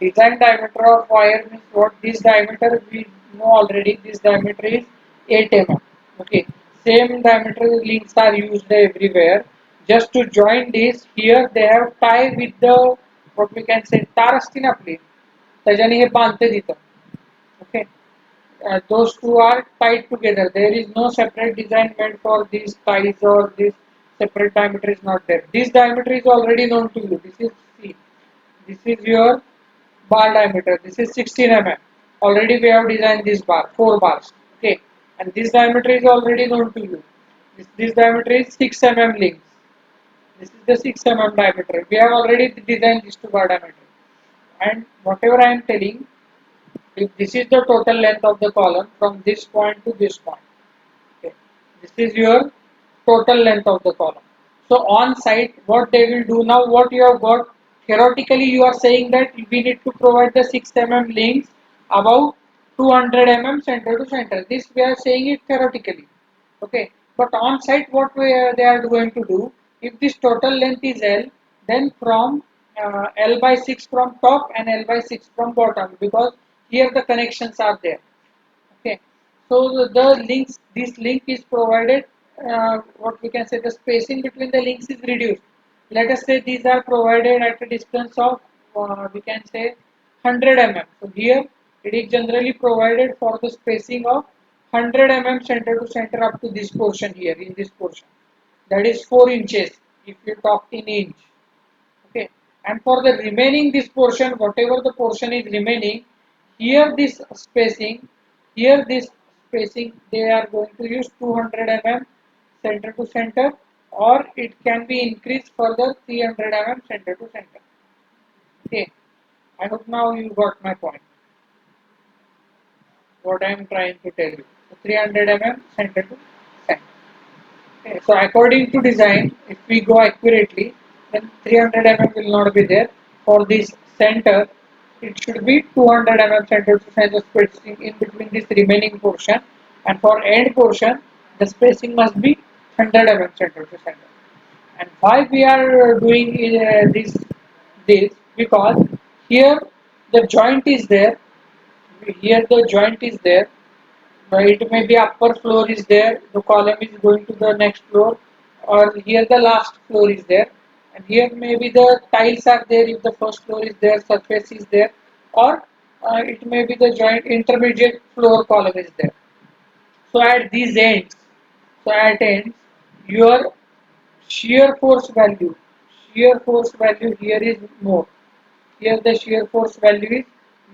A: Design diameter of wire means what? This diameter we know already. This diameter is 8 mm. Okay. Same diameter links are used everywhere. Just to join this, here they have tie with the, what we can say, तार असती ना आपली, त्याच्याने हे बांधते तिथं. Okay. Those two are tied together. There is no separate design made for these ties, or this separate diameter is not there. This diameter is already known to you. This is C. This is your bar diameter. This is 16 mm. Already we have designed this bar, 4 bars. Okay, and this diameter is already known to you. This diameter is 6 mm links. This is the 6 mm diameter. We have already designed this 2 bar diameter. And whatever I am telling, if this is the total length of the column from this point to this point. Okay. This is your total length of the column. So on site, what they will do now, what you have got, theoretically you are saying that we need to provide the 6 mm links about 200 mm center to center. This we are saying it theoretically. Okay, but on site what they are going to do, if this total length is L, then from L by 6 from top and L by 6 from bottom, because here the connections are there. Okay, so the links, this link is provided, what we can say, the spacing between the links is reduced. Let us say these are provided at a distance of, we can say, 100 mm. So here it is generally provided for the spacing of 100 mm center to center up to this portion here, in this portion, that is 4 inches if you talk in inch. Okay, and for the remaining this portion, whatever the portion is remaining, here this spacing, here this spacing, they are going to use 200 mm center to center, or it can be increased further 300 mm center to center. Okay, I hope now you got my point, what I am trying to tell you. So 300 mm center to center. Okay, so according to design, if we go accurately, then 300 mm will not be there. For this center, it should be 200 mm center to center spacing in between this remaining portion, and for end portion, the spacing must be 100 mm center to center. And why we are doing this because here the joint is there. Here the joint is there, it may be upper floor is there, the column is going to the next floor, or here the last floor is there, and here maybe the tiles are there if the first floor is there, surface is there, or it may be the joint intermediate floor column is there. So at these ends, so at ends, your shear force value here is more. Here the shear force value is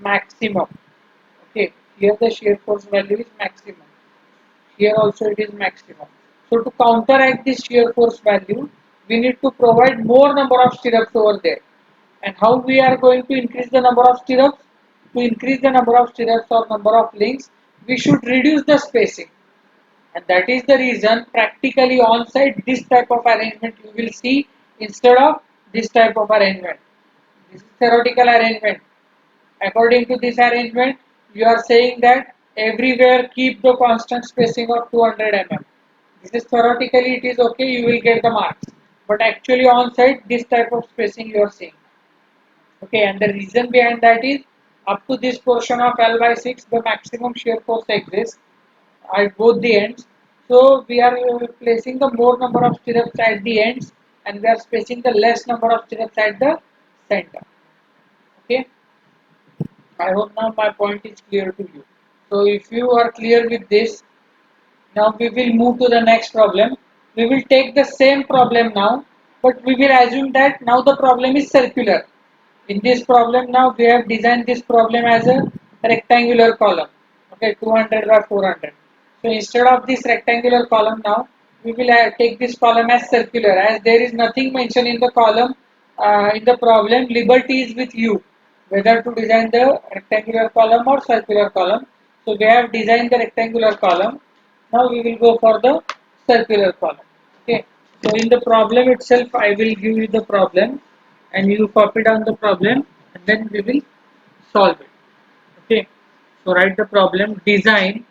A: maximum. Okay, here the shear force value is maximum. Here also it is maximum. So to counteract this shear force value, we need to provide more number of stirrups over there. And how we are going to increase the number of stirrups? To increase the number of stirrups or number of links, we should reduce the spacing. And that is the reason practically on site this type of arrangement you will see instead of this type of arrangement. This is theoretical arrangement. According to this arrangement, you are saying that everywhere keep the constant spacing of 200 mm. This is theoretically, it is okay, you will get the marks. But actually on site, this type of spacing you are seeing. Okay, and the reason behind that is up to this portion of L by 6, the maximum shear force exists at both the ends. So we are placing the more number of stirrups at the ends, and we are spacing the less number of stirrups at the center. Okay. I hope now my point is clear to you. So if you are clear with this, now we will move to the next problem. We will take the same problem now, but we will assume that now the problem is circular. In this problem now we have designed this problem as a rectangular column. Okay, 200 by 400. So instead of this rectangular column now, we will take this column as circular, as there is nothing mentioned in the column, in the problem. Liberty is with you whether to design the rectangular column or circular column. So we have designed the rectangular column. Now we will go for the circular column. Okay. So in the problem itself, I will give you the problem, and you copy down the problem, and then we will solve it. Okay. So write the problem. Design.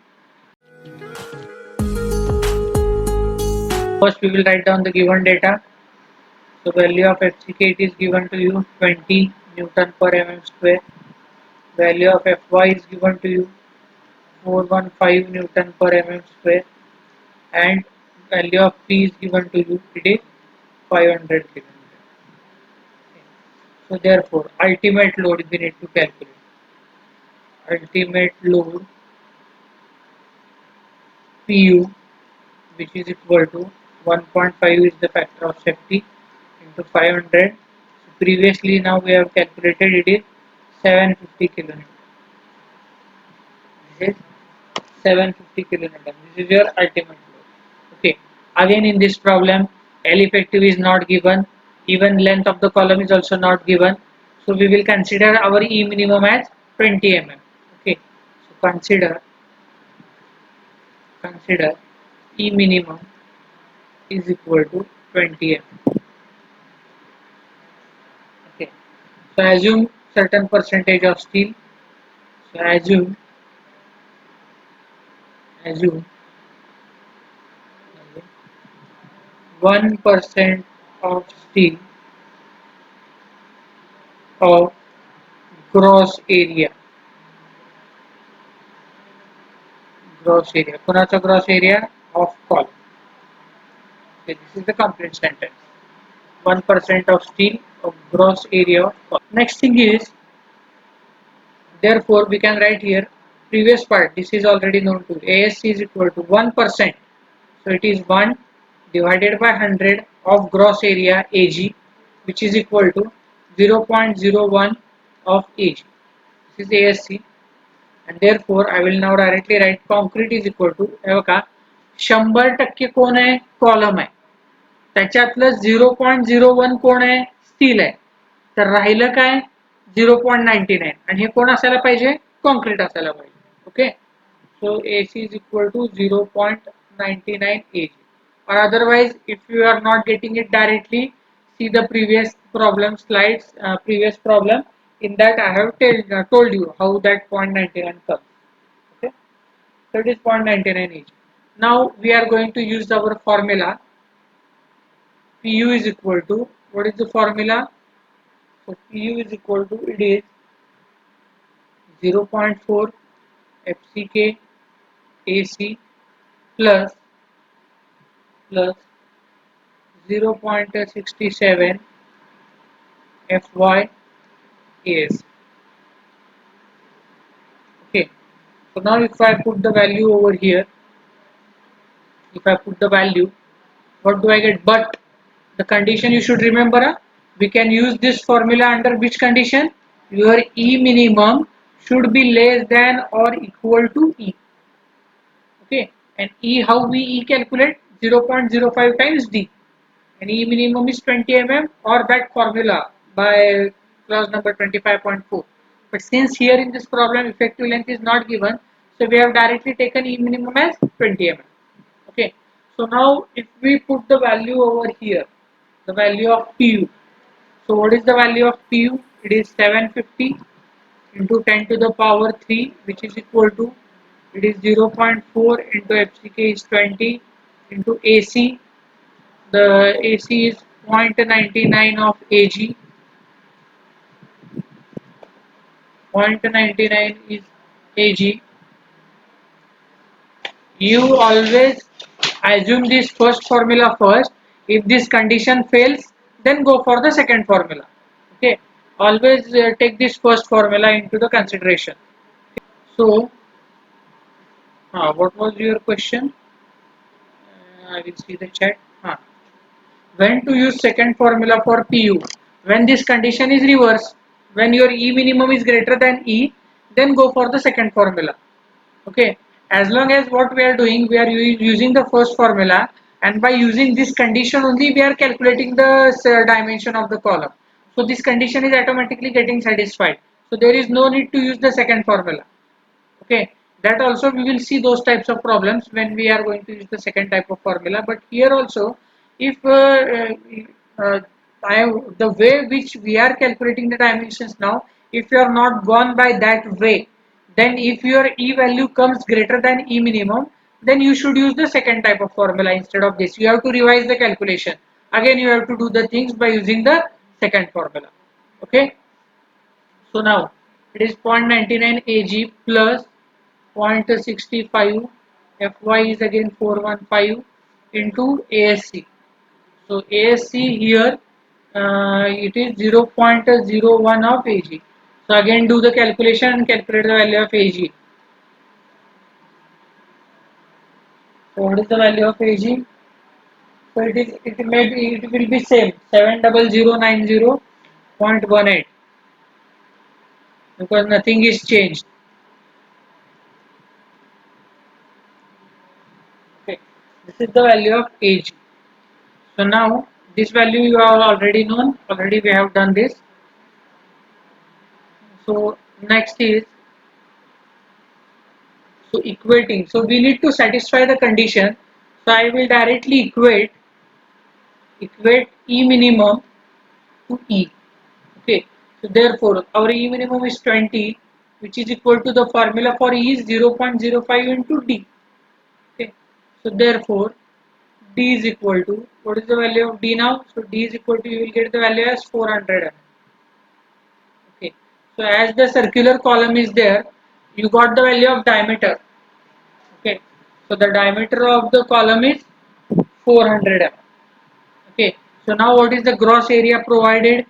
A: First, we will write down the given data. So value of FCK is given to you 20 Newton per mm square. Value of Fy is given to you 415 Newton per mm square, and value of P is given to you, it is 500 kN. So therefore, ultimate load we need to calculate. Ultimate load Pu, which is equal to 1.5 is the factor of safety into 500. So previously now we have calculated, it is 750 kN. This is 750 kilonewton. This is your ultimate load. Okay. Again in this problem, L effective is not given. Even length of the column is also not given. So we will consider our E minimum as 20 mm. Okay. So consider E minimum is equal to 20 mm. Okay. So assume certain percentage of steel. So assume 1% of steel of gross area. Gross area. Kunacha gross area of column. Okay, this is the complete sentence. 1% of steel of gross area of column. Next thing is, therefore we can write here previous part. This is already known to ASC is equal to 1%. So it is 1 divided by 100 of gross area AG, which is equal to 0.01 of AG. This is ASC, and therefore I will now directly write concrete is equal to 100% कोण आहे column आहे त्याच्यातलं 0.01 कोण आहे steel आहे तर राहिलं काय 0.99 आणि हे कोण असायला पाहिजे कॉन्क्रीट असायला पाहिजे okay so AC is equal to 0.99 AG or otherwise if you are not getting it directly see the previous problem slides previous problem in that I have told you how that 0.99 comes okay so it is 0.99 AG now we are going to use our formula PU is equal to what is the formula so PU is equal to it is 0.4 FCK AC plus 0.67 FY AS. Okay. So now if I put the value over here, if I put the value, what do I get? But the condition you should remember, we can use this formula under which condition? Your E minimum should be less than or equal to E. Okay. And E, how we E calculate? 0.05 times D. And E minimum is 20 mm or that formula by clause number 25.4. But since here in this problem effective length is not given, so we have directly taken E minimum as 20 mm. Okay. So now if we put the value over here, the value of PU. So what is the value of PU? It is 750 into 10 to the power 3 which is equal to it is 0.4 into FCK is 20 into AC the AC is 0.99 of AG. 0.99 is AG. You always assume this first formula first. If this condition fails, then go for the second formula. Okay. Always take this first formula into the consideration. So, what was your question? I will see the chat. When to use second formula for PU? When this condition is reversed, when your E minimum is greater than E, then go for the second formula. Okay, as long as what we are doing, we are using the first formula, and by using this condition only, we are calculating the dimension of the column. So this condition is automatically getting satisfied. So there is no need to use the second formula. Okay, that also we will see those types of problems when we are going to use the second type of formula. But here also, if the way which we are calculating the dimensions now, if you are not gone by that way, then if your E value comes greater than E minimum, then you should use the second type of formula instead of this. You have to revise the calculation. Again, you have to do the things by using the second formula. Okay. So now it is 0.99 Ag plus 0.65 Fy is again 415 into ASC. So ASC here it is 0.01 of Ag. So again do the calculation and calculate the value of Ag. So what is the value of Ag? So it will be same 70090.18 because nothing is changed. Okay, this is the value of Ag. So now this value you have already known, already we have done this. So next is so equating. So we need to satisfy the condition. So I will directly equate E minimum to E. Okay. So therefore our E minimum is 20, which is equal to the formula for E is 0.05 into D. Okay. So therefore D is equal to, what is the value of D now? So D is equal to, you will get the value as 400 mm. Okay. So as the circular column is there, you got the value of diameter. Okay. So the diameter of the column is 400 mm. Okay. So now what is the gross area provided?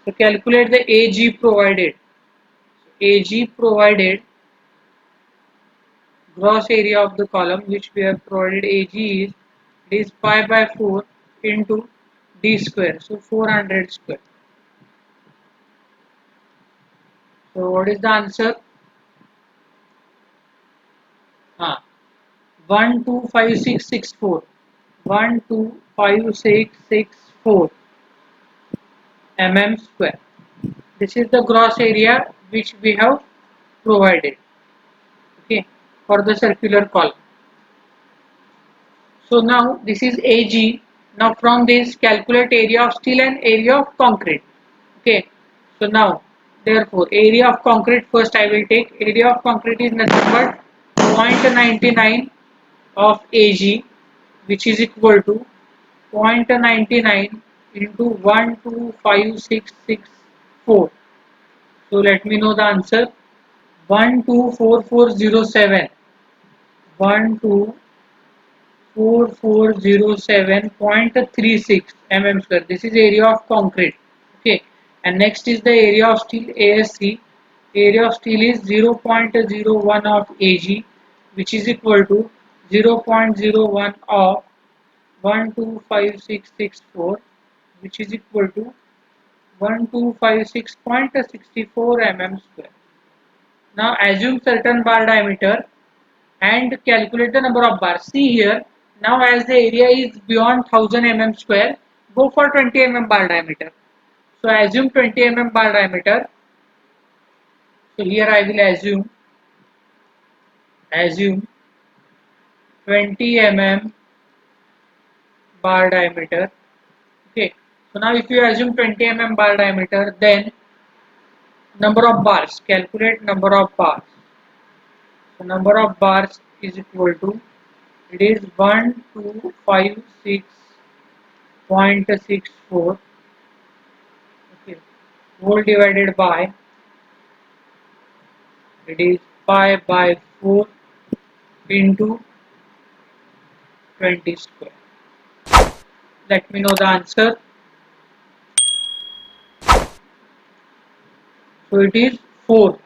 A: So calculate the AG provided. AG provided, gross area of the column which we have provided, AG is pi by 4 into D square. So 400 square. So what is the answer? 125664. 125664 mm square. This is the gross area which we have provided. Okay, for the circular column. So now this is AG. Now from this calculate area of steel and area of concrete. Okay. So now therefore area of concrete first I will take. Area of concrete is nothing but 0.99 of AG, which is equal to 0.99 into 125664. So let me know the answer. 124407. 124407.36 mm square. This is area of concrete. Okay. And next is the area of steel, ASC. Area of steel is 0.01 of AG, which is equal to 0.01 of 125664, which is equal to 1256.64 mm square. Now assume certain bar diameter and calculate the number of bars. See here, now as the area is beyond 1000 mm square, go for 20 mm bar diameter. So assume 20 mm bar diameter. So here I will assume 20 mm bar diameter. Okay. So now if you assume 20 mm bar diameter, then number of bars, calculate number of bars. So number of bars is equal to, it is 1256.64, okay, whole divided by, it is pi by 4 into 20 square. Let me know the answer. So it is 4.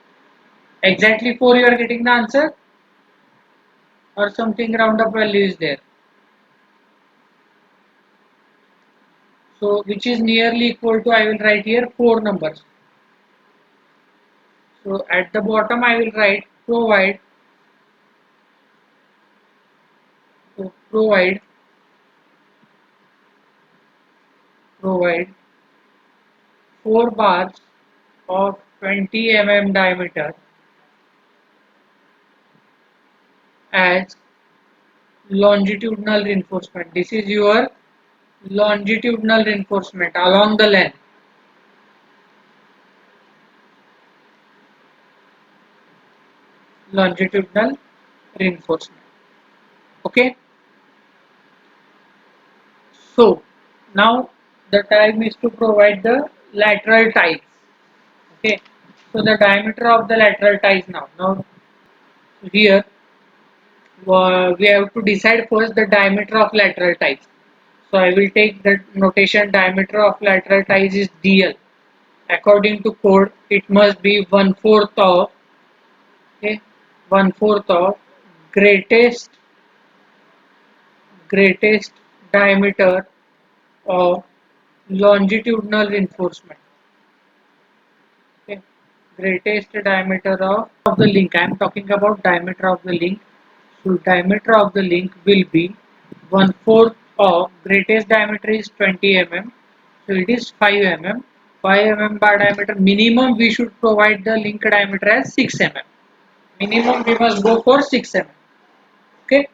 A: Exactly 4 you are getting the answer, or something round up value is there. So which is nearly equal to, I will write here 4 numbers. So at the bottom I will write provide 4 bars of 20 mm diameter as longitudinal reinforcement. This is your longitudinal reinforcement along the length. Longitudinal reinforcement. Okay. So now the time is to provide the lateral ties. Okay. So the diameter of the lateral ties now. Now here we have to decide first the diameter of lateral ties. So I will take the notation, diameter of lateral ties is DL. According to code, it must be 1/4 of, okay, 1/4 of greatest greatest diameter of longitudinal reinforcement. Okay, greatest diameter of the link. I am talking about diameter of the link. So diameter of the link will be 1/4 of, greatest diameter is 20 mm. So it is 5 mm. 5 mm bar diameter. Minimum we should provide the link diameter as 6 mm. Minimum we must go for 6 mm. Okay.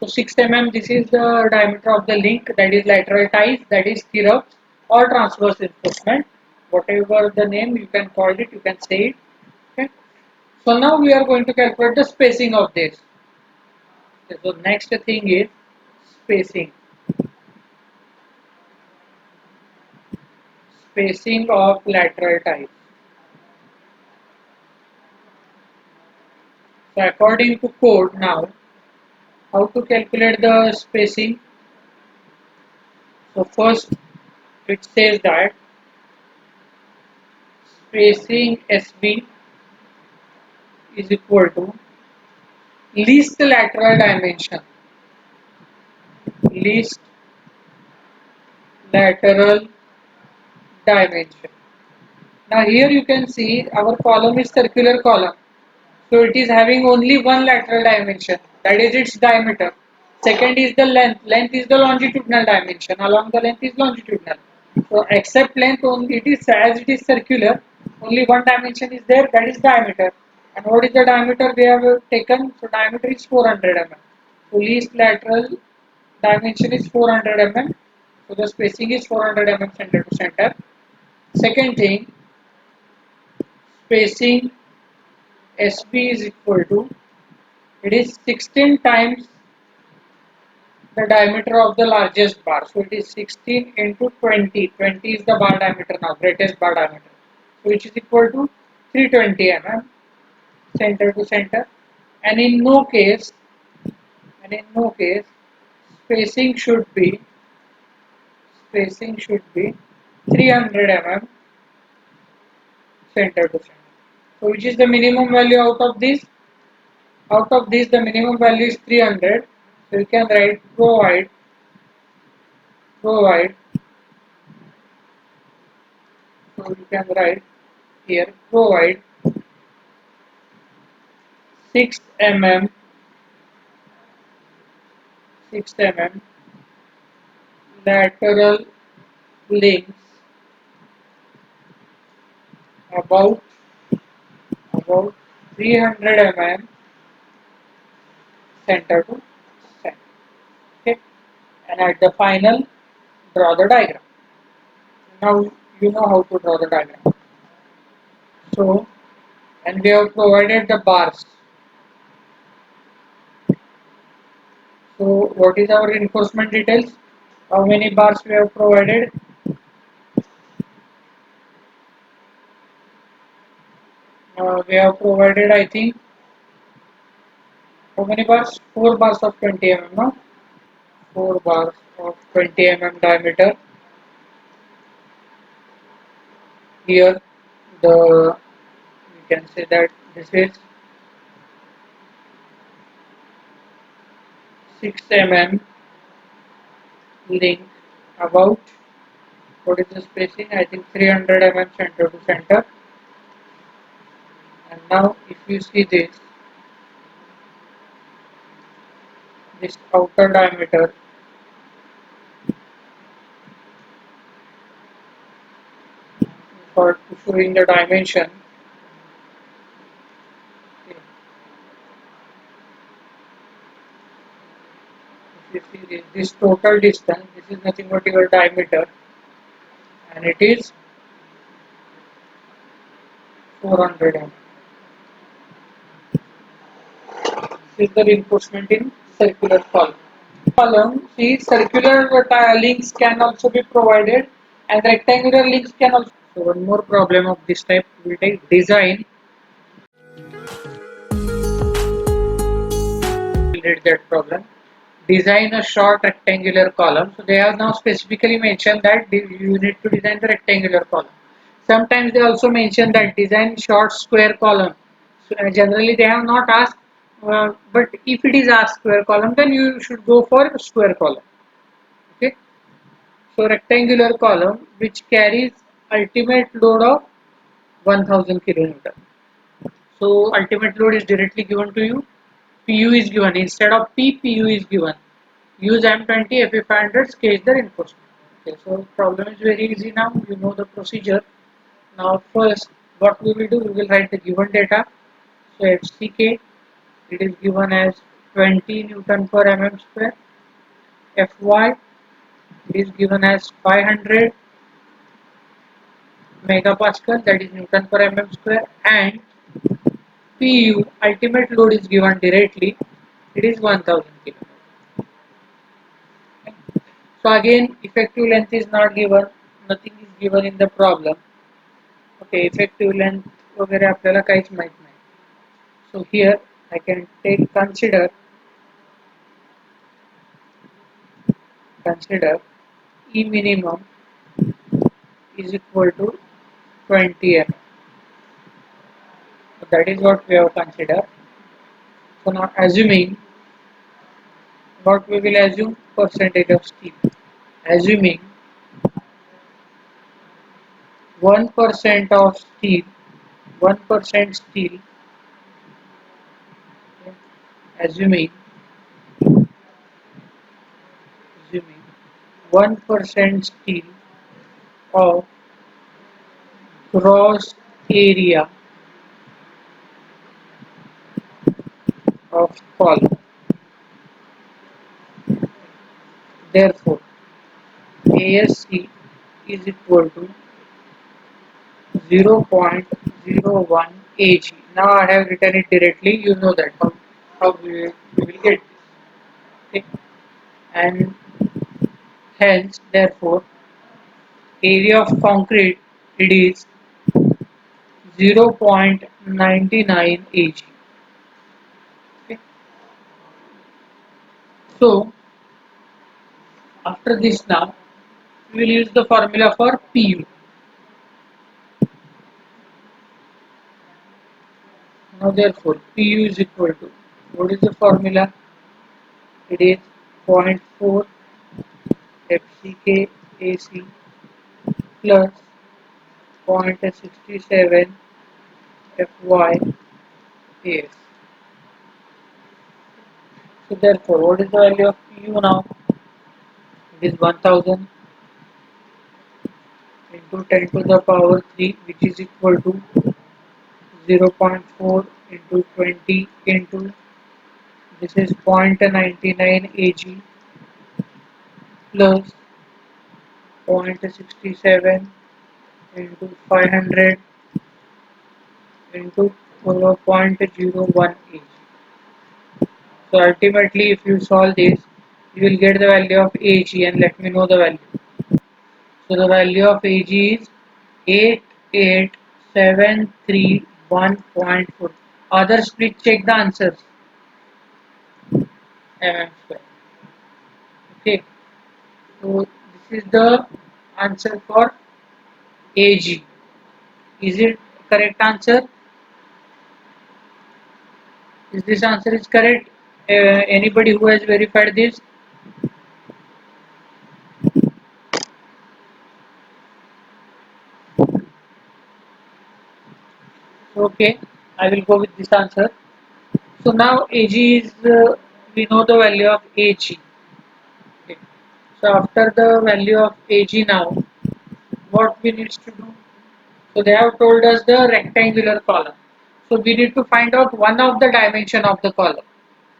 A: So 6 mm, this is the diameter of the link, that is lateral ties, that is stirrups or transverse reinforcement. Whatever the name you can call it, you can say it. Okay. So now we are going to calculate the spacing of this. Okay, so next thing is spacing. Spacing of lateral ties. So according to code now, how to calculate the spacing? So first it says that spacing SB is equal to least lateral dimension. Least lateral dimension. Now here you can see our column is circular column. So it is having only one lateral dimension, that is its diameter. Second is the length. Length is the longitudinal dimension. Along the length is longitudinal. So except length only, it is as it is circular, only one dimension is there, that is diameter. And what is the diameter we have taken? So diameter is 400 mm. So least lateral dimension is 400 mm. So the spacing is 400 mm center to center. Second thing, spacing SB is equal to, it is 16 times the diameter of the largest bar. So it is 16 into 20. 20 is the bar diameter now, greatest bar diameter. So which is equal to 320 mm center to center. And in no case, spacing should be 300 mm center to center. So which is the minimum value out of this? Out of this, the minimum value is 300. So you can write provide. So you can write here provide 6 mm lateral links about 300 mm center to center. Okay, and at the final, draw the diagram. Now you know how to draw the diagram. So, and we have provided the bars. So what is our reinforcement details? How many bars we have provided? We have provided, I think, how many bars? 4 bars of 20 mm, no? 4 bars of 20 mm diameter. Here, the we can say that this is 6 mm link about, what is the spacing? I think 300 mm center to center. And now, if you see this outer diameter, for showing the dimension, okay, if you see this total distance, this is nothing but your diameter, and it is 400 mm. This is the reinforcement in circular column. See, circular links can also be provided, and rectangular links can also. So one more problem of this type, we will take design. We'll read that problem. Design a short rectangular column. So they have now specifically mentioned that you need to design the rectangular column. Sometimes they also mention that design short square column. So, generally they have not asked, but if it is asked square column, then you should go for square column. Okay. So rectangular column which carries ultimate load of 1000 kilonewton. So ultimate load is directly given to you. PU is given instead of P, PU is given. Use M20 Fe500, sketch the reinforcement. Okay, so problem is very easy now. You know the procedure. Now first, what we will do, we will write the given data. So FCK, it is given as 20 Newton per mm square. Fy is given as 500 megapascal, that is Newton per mm square, and Pu ultimate load is given directly, it is 1000 kilo. So again effective length is not given, nothing is given in the problem. Okay, effective length वगैरह आपल्याला काहीच माहित नाही. So here I can consider E minimum is equal to 20 mm. So that is what we have considered. So now assuming, what we will assume, percentage of steel. Assuming 1% of steel, 1% steel, okay, assuming, assuming 1% steel of gross area of column. Therefore, ASC is equal to 0.01 Ag. Now I have written it directly. You know that how we will get this. Okay? And hence, therefore, area of concrete, it is 0.99 Ag. Okay? So after this now, we will use the formula for Pu. Now therefore, Pu is equal to, what is the formula? It is 0.4 FCK AC plus 0.67 Fy AS. So therefore, what is the value of Pu now? It is 1000 into 10 to the power 3, which is equal to 0.4 into 20 into, this is 0.99 Ag plus 0.67 into 500 into 0.01 Ag. So ultimately, if you solve this, you will get the value of Ag, and let me know the value. So the value of Ag is 88731.4. Others, please check the answers. Mm square. Okay. So this is the answer for Ag. Is it correct answer? Is this answer is correct? Anybody who has verified this? Okay, I will go with this answer. So now Ag is, we know the value of Ag. Okay. So after the value of Ag now, what we need to do? So they have told us the rectangular column. So we need to find out one of the dimension of the column.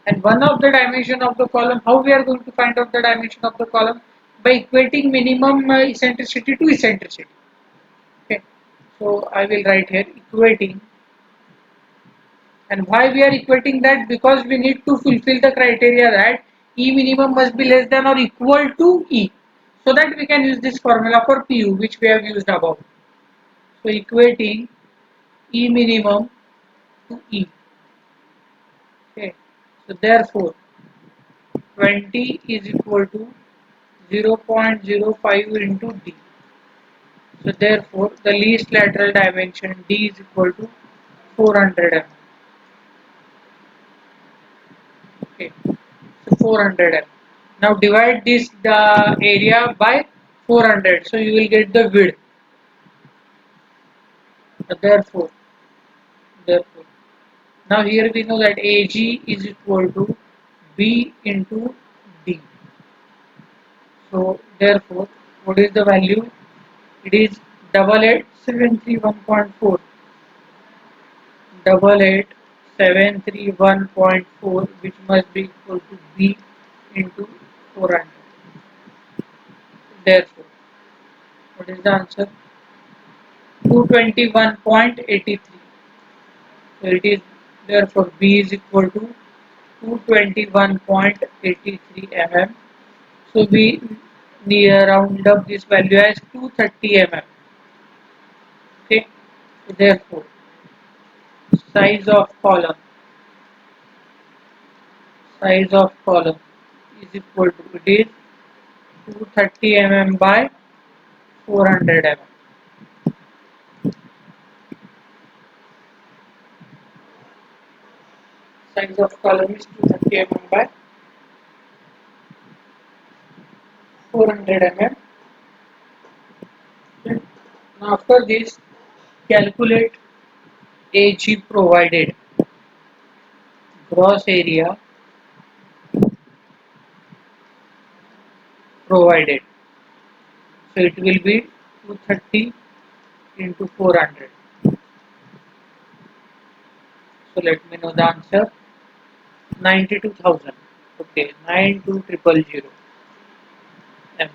A: And one of the dimension of the column, how we are going to find out the dimension of the column? By equating minimum eccentricity to eccentricity. Okay. So I will write here equating. And why we are equating that? Because we need to fulfill the criteria that E minimum must be less than or equal to E. So that we can use this formula for Pu, which we have used above. So equating E minimum to E. Okay. So therefore 20 is equal to 0.05 into D. So therefore the least lateral dimension D is equal to 400 mm. Okay. So 400 mm. Now divide this the area by 400. So you will get the width. So therefore now here we know that AG is equal to B into D. So therefore, what is the value? It is 88731.4. 731.4, which must be equal to B into 400. Therefore, what is the answer? 221.83. So it is, therefore B is equal to 221.83 mm. So we near round up this value as 230 mm. Okay. So therefore, size of column size of column is equal to, it is 230 mm by 400 mm. Size of column is 230 mm by 400 mm. Okay. Now after this, calculate AG provided, gross area provided. So it will be 230 into 400. So let me know the answer. 92,000. Okay, 92,000 mm square.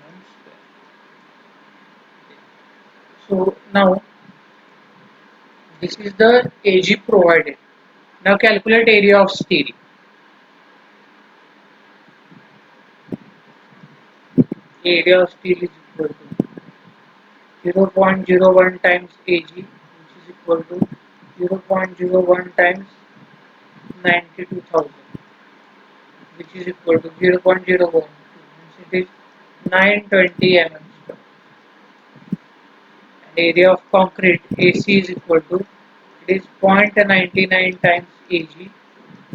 A: So now this is the AG provided. Now calculate area of steel. Area of steel is equal to 0.01 times Ag, which is equal to 0.01 times 92,000, which is equal to 0.012. It is 920 mm square. And area of concrete AC is equal to, it is 0.99 times Ag,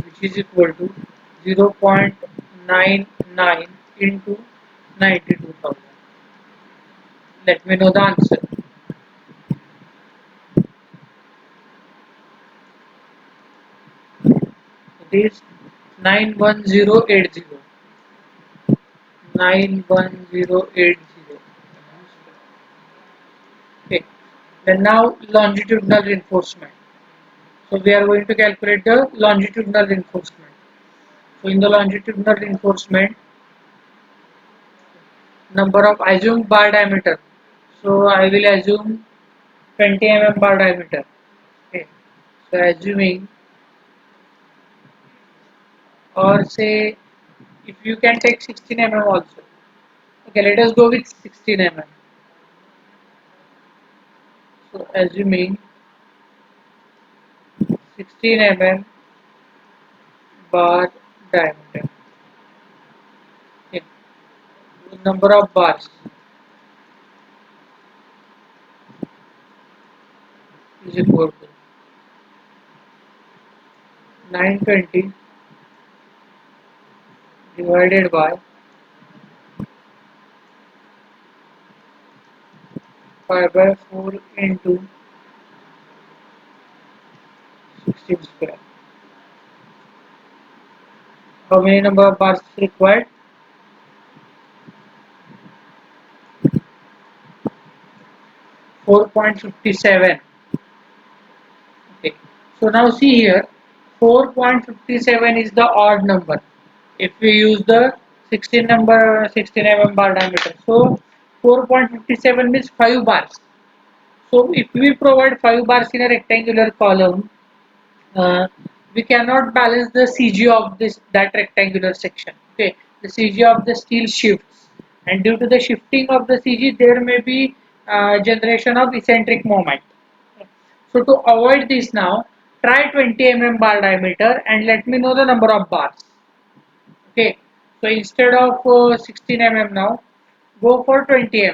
A: which is equal to 0.99 into 92,000. Let me know the answer. It is 91080. 91080. Okay. Then now longitudinal reinforcement. So we are going to calculate the longitudinal reinforcement. So in the longitudinal reinforcement, number of assumed bar diameter. So I will assume 20 bar diameter. Okay. So assuming, or say, if you can take 16 also. Okay, let us go with 16 So assuming 16 bar diameter. Okay. Number of bars is equal to 920 divided by 5 by 4 into 16 square. How many number of bars required? 4.57. Okay. So now see here, 4.57 is the odd number. If we use the 16 bar diameter, so 4.57 means 5 bars. So if we provide 5 bars in a rectangular column, uh, we cannot balance the CG of this that rectangular section. Okay, the CG of the steel shifts, and due to the shifting of the CG, there may be generation of eccentric moment. So to avoid this now, try 20 bar diameter and let me know the number of bars. Okay, so instead of 16 now, go for 20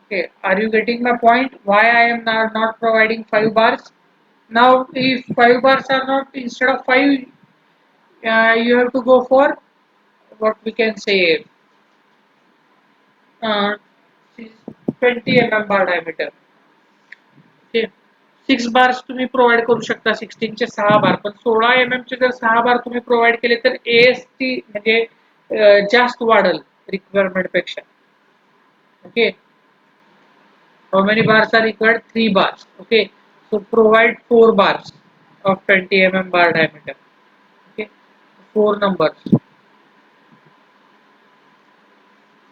A: Okay, are you getting my point? Why I am not providing 5 bars? Now, if 5 bars are not, instead of 5, you have to go for what we can say uh, 20 bar diameter. Okay. 6 bars तुम्ही provide करू शकता 16 चे 6 बार पण 16 चे जर 6 बार तुम्ही provide केले तर AST म्हणजे जास्त वाढेल रिक्वायरमेंट पेक्षा. Okay, how many bars are required? 3 bars. Okay, so provide 4 bars of 20 mm bar diameter. Okay, four numbers,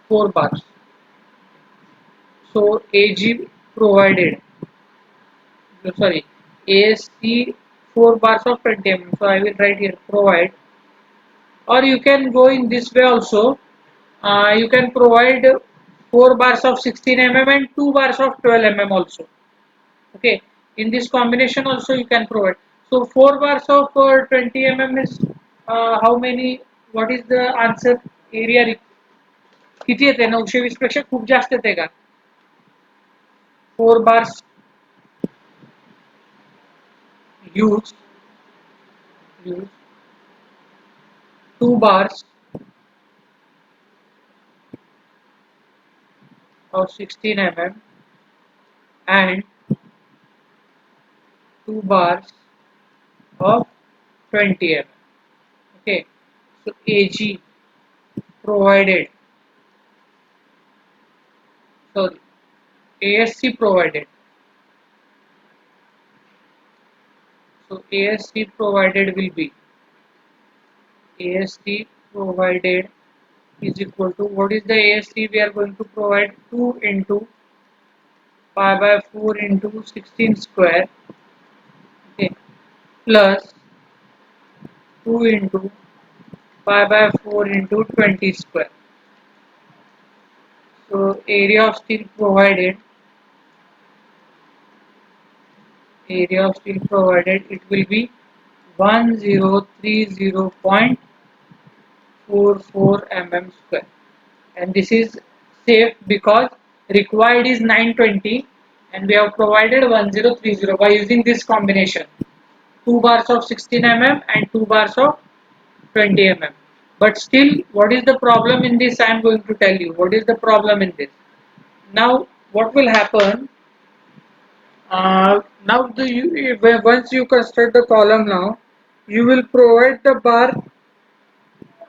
A: four bars. So AG provided, sorry, ASC 4 bars of 20 mm. So I will write here provide, or you can go in this way also. You can provide 4 bars of 16 mm and 2 bars of 12 mm also. Okay, in this combination also you can provide. So 4 bars of 20 mm is how many? What is the answer? Area किती येते 920 पेक्षा खूप जास्त येते का 4 bars use 2 bars of 16 mm and 2 bars of 20 mm. Okay, so AG provided, sorry, ASC provided. So ASC provided will be ASC provided is equal to, what is the ASC we are going to provide? 2 into pi by 4 into 16 square, okay, plus 2 into pi by 4 into 20 square. So area of steel provided, it will be 1030.44 mm square, and this is safe because required is 920 and we have provided 1030 by using this combination, 2 bars of 16 mm and 2 bars of 20 mm. But still, what is the problem in this? I am going to tell you what is the problem in this. Now what will happen, now once you construct the column, now you will provide the bar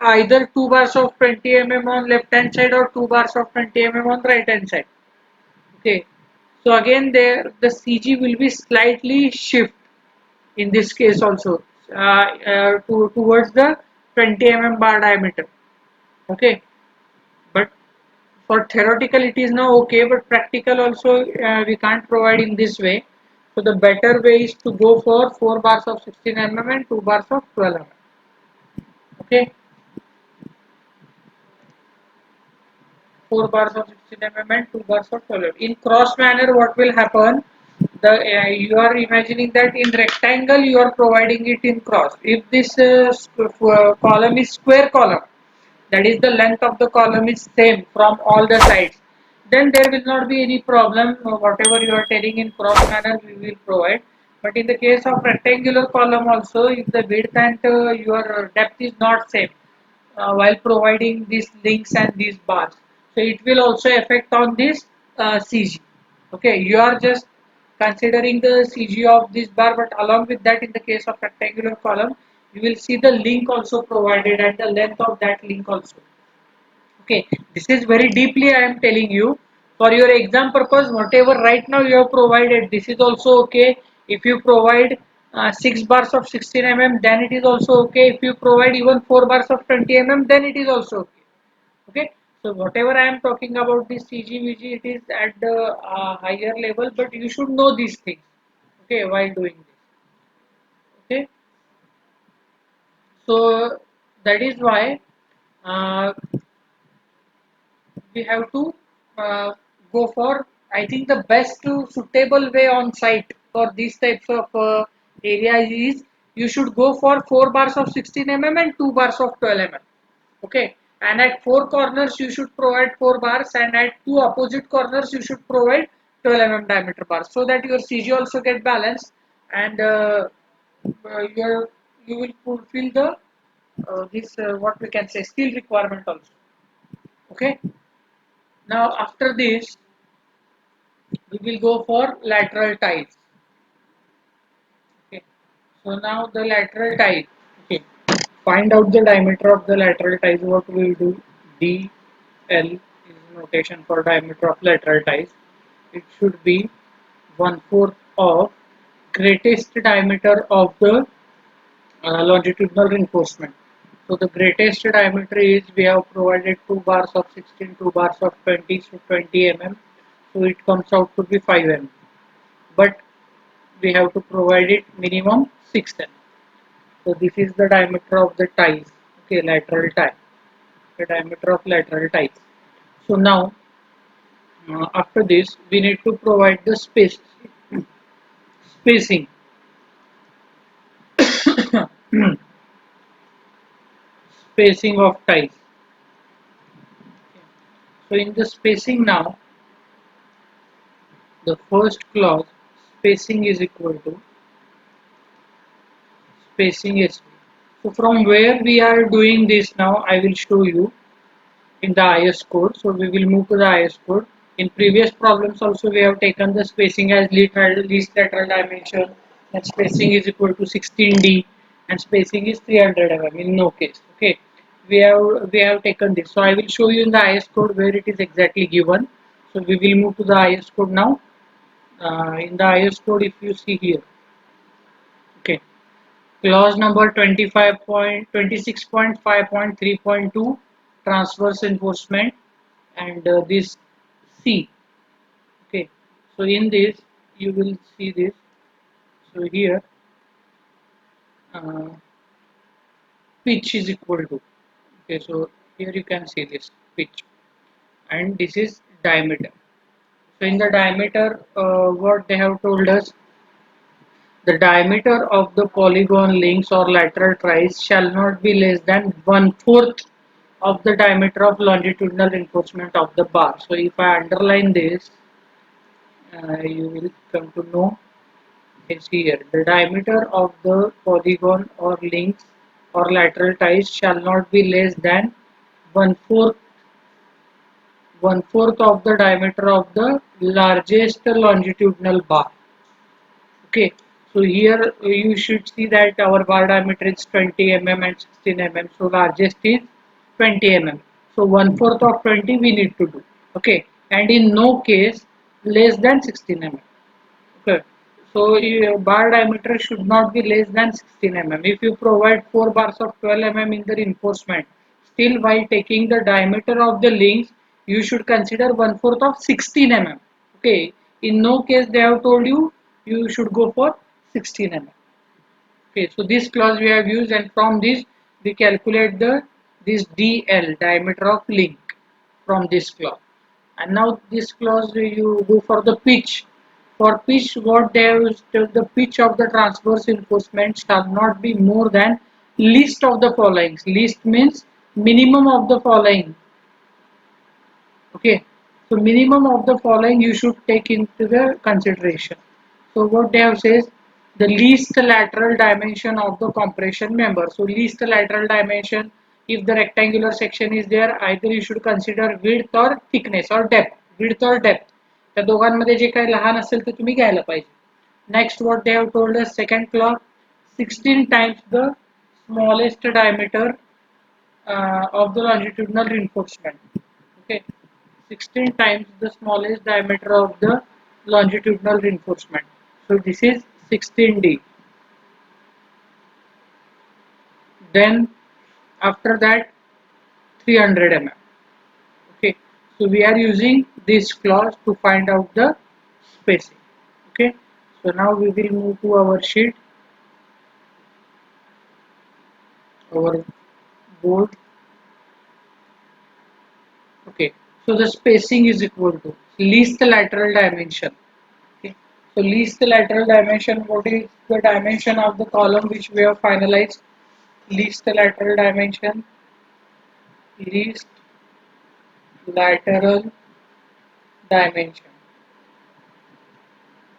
A: either 2 bars of 20 mm on left hand side or 2 bars of 20 mm on right hand side. Okay, so again there the CG will be slightly shift in this case also, towards the 20 mm bar diameter. Okay, but for theoretical it is now okay, but practical also we can't provide in this way. So the better way is to go for 4 bars of 16 mm and 2 bars of 12 mm. Okay, 4 bars of 16 mm and 2 bars of 12 mm. In cross manner, what will happen? The you are imagining that in rectangle you are providing it in cross. If this column is square column, that is the length of the column is same from all the sides, then there will not be any problem. Whatever you are telling in cross manner we will provide, but in the case of rectangular column also, if the width and your depth is not same while providing these links and these bars, so it will also affect on this CG. Okay, you are just considering the CG of this bar, but along with that, in the case of rectangular column, you will see the link also provided and the length of that link also. Okay, this is very deeply I am telling you for your exam purpose. Whatever right now you have provided, this is also okay. If you provide 6 bars of 16 mm, then it is also okay. If you provide even 4 bars of 20 mm, then it is also okay. Okay, so whatever I am talking about this CGVG, it is at the higher level, but you should know these things. Okay, while doing this. Okay, so that is why uh, we have to go for, I think the best suitable way on site for these types of areas is you should go for 4 bars of 16 mm and 2 bars of 12 mm. Okay, and at 4 corners you should provide 4 bars, and at 2 opposite corners you should provide 12 mm diameter bars, so that your CG also get balanced, and your you will fulfill the this what we can say skill requirement also. Okay, now after this we will go for lateral ties. Okay, so now the lateral ties. Okay, find out the diameter of the lateral ties. What we will do? DL is notation for diameter of lateral ties. It should be 1/4 of greatest diameter of the longitudinal reinforcement. So the greatest diameter is, we have provided 2 bars of 16, 2 bars of 20, so 20 mm. So it comes out to be 5 mm. But we have to provide it minimum 6 mm. So this is the diameter of the ties. Okay, lateral tie. The diameter of lateral ties. So now after this we need to provide the spacing spacing of ties. So in the spacing now, the first clause, spacing is equal to spacing SV. So from where we are doing this now, I will show you in the IS code. So we will move to the IS code. In previous problems also we have taken the spacing as least lateral dimension, and spacing is equal to 16D, and spacing is 300 mm in no case. Okay, we have taken this. So I will show you in the IS code where it is exactly given. So we will move to the IS code now. In the IS code, if you see here, okay, clause number 25.26.5.3.2, transverse enforcement, and this C. Okay, so in this you will see this. So here uh, pitch is equal to, okay, so here you can see this pitch, and this is diameter. So in the diameter, what they have told us, the diameter of the polygon links or lateral ties shall not be less than 1/4 of the diameter of longitudinal reinforcement of the bar. So if I underline this, you will come to know is here. The diameter of the polygon or links or lateral ties shall not be less than one fourth of the diameter of the largest longitudinal bar. Okay, so here you should see that our bar diameter is 20 mm and 16 mm. So largest is 20 mm. So 1/4 of 20 we need to do. Okay, and in no case less than 16 mm. Okay, so bar diameter should not be less than 16 mm. If you provide 4 bars of 12 mm in the reinforcement, still while taking the diameter of the links, you should consider 1/4 of 16 mm. Okay, in no case they have told you you should go for 16 mm. Okay, so this clause we have used, and from this we calculate the this DL, diameter of link, from this clause. And now this clause you go for the pitch. For pitch, what they have is the pitch of the transverse reinforcement shall not be more than least of the following. Least means minimum of the following. Okay, so minimum of the following you should take into the consideration. So what they have says, the least lateral dimension of the compression member. So least lateral dimension, if the rectangular section is there, either you should consider width or thickness or depth. Width or depth, त्या दोघांमध्ये जे काही लहान असेल ते तुम्ही घ्यायला पाहिजे. Next, what they have told us, second clause, 16 times the smallest diameter of the longitudinal reinforcement. Okay, 16 times the smallest diameter of the longitudinal reinforcement. So this is 16D. Then after that 300 mm. Okay, so we are using this clause to find out the spacing. Okay, so now we will move to our sheet, our board. Okay, so the spacing is equal to least lateral dimension. Okay, so least lateral dimension, what is the dimension of the column which we have finalized? Least lateral dimension, least lateral dimension.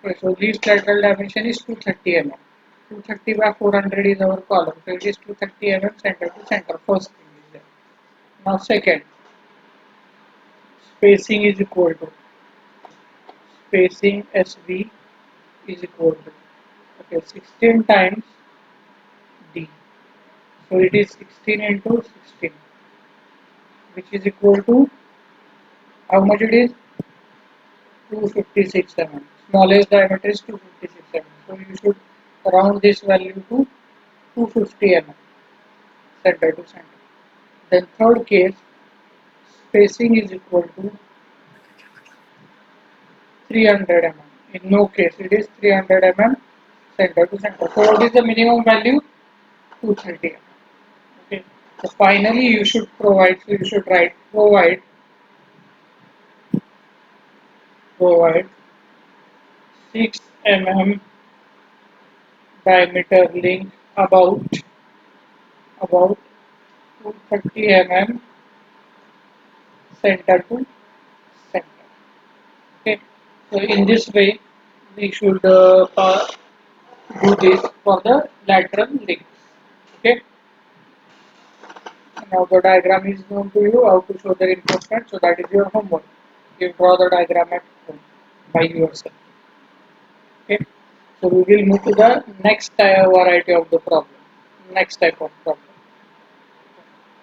A: Okay, so least lateral dimension is 230 mm. 230 by 400 is our column. So it is 230 mm center to center. First thing is there. Now second, spacing is equal to spacing SV is equal to, okay, 16 times D. So it is 16 into 16, which is equal to, how much it is? 256 mm. Smallest diameter is 256 mm. So you should round this value to 250 mm center to center. Then third case, spacing is equal to 300 mm. In no case it is 300 mm center to center. So what is the minimum value? 230 mm. Okay. So finally you should provide. So you should write provide 6 mm diameter link about 230 mm center to center. Okay. So in this way we should do this for the lateral links. Okay. Now the diagram is known to you how to show the reinforcement. So that is your homework. You draw the diagram at home by yourself. Okay. So we will move to the next variety of the problem. Next type of problem.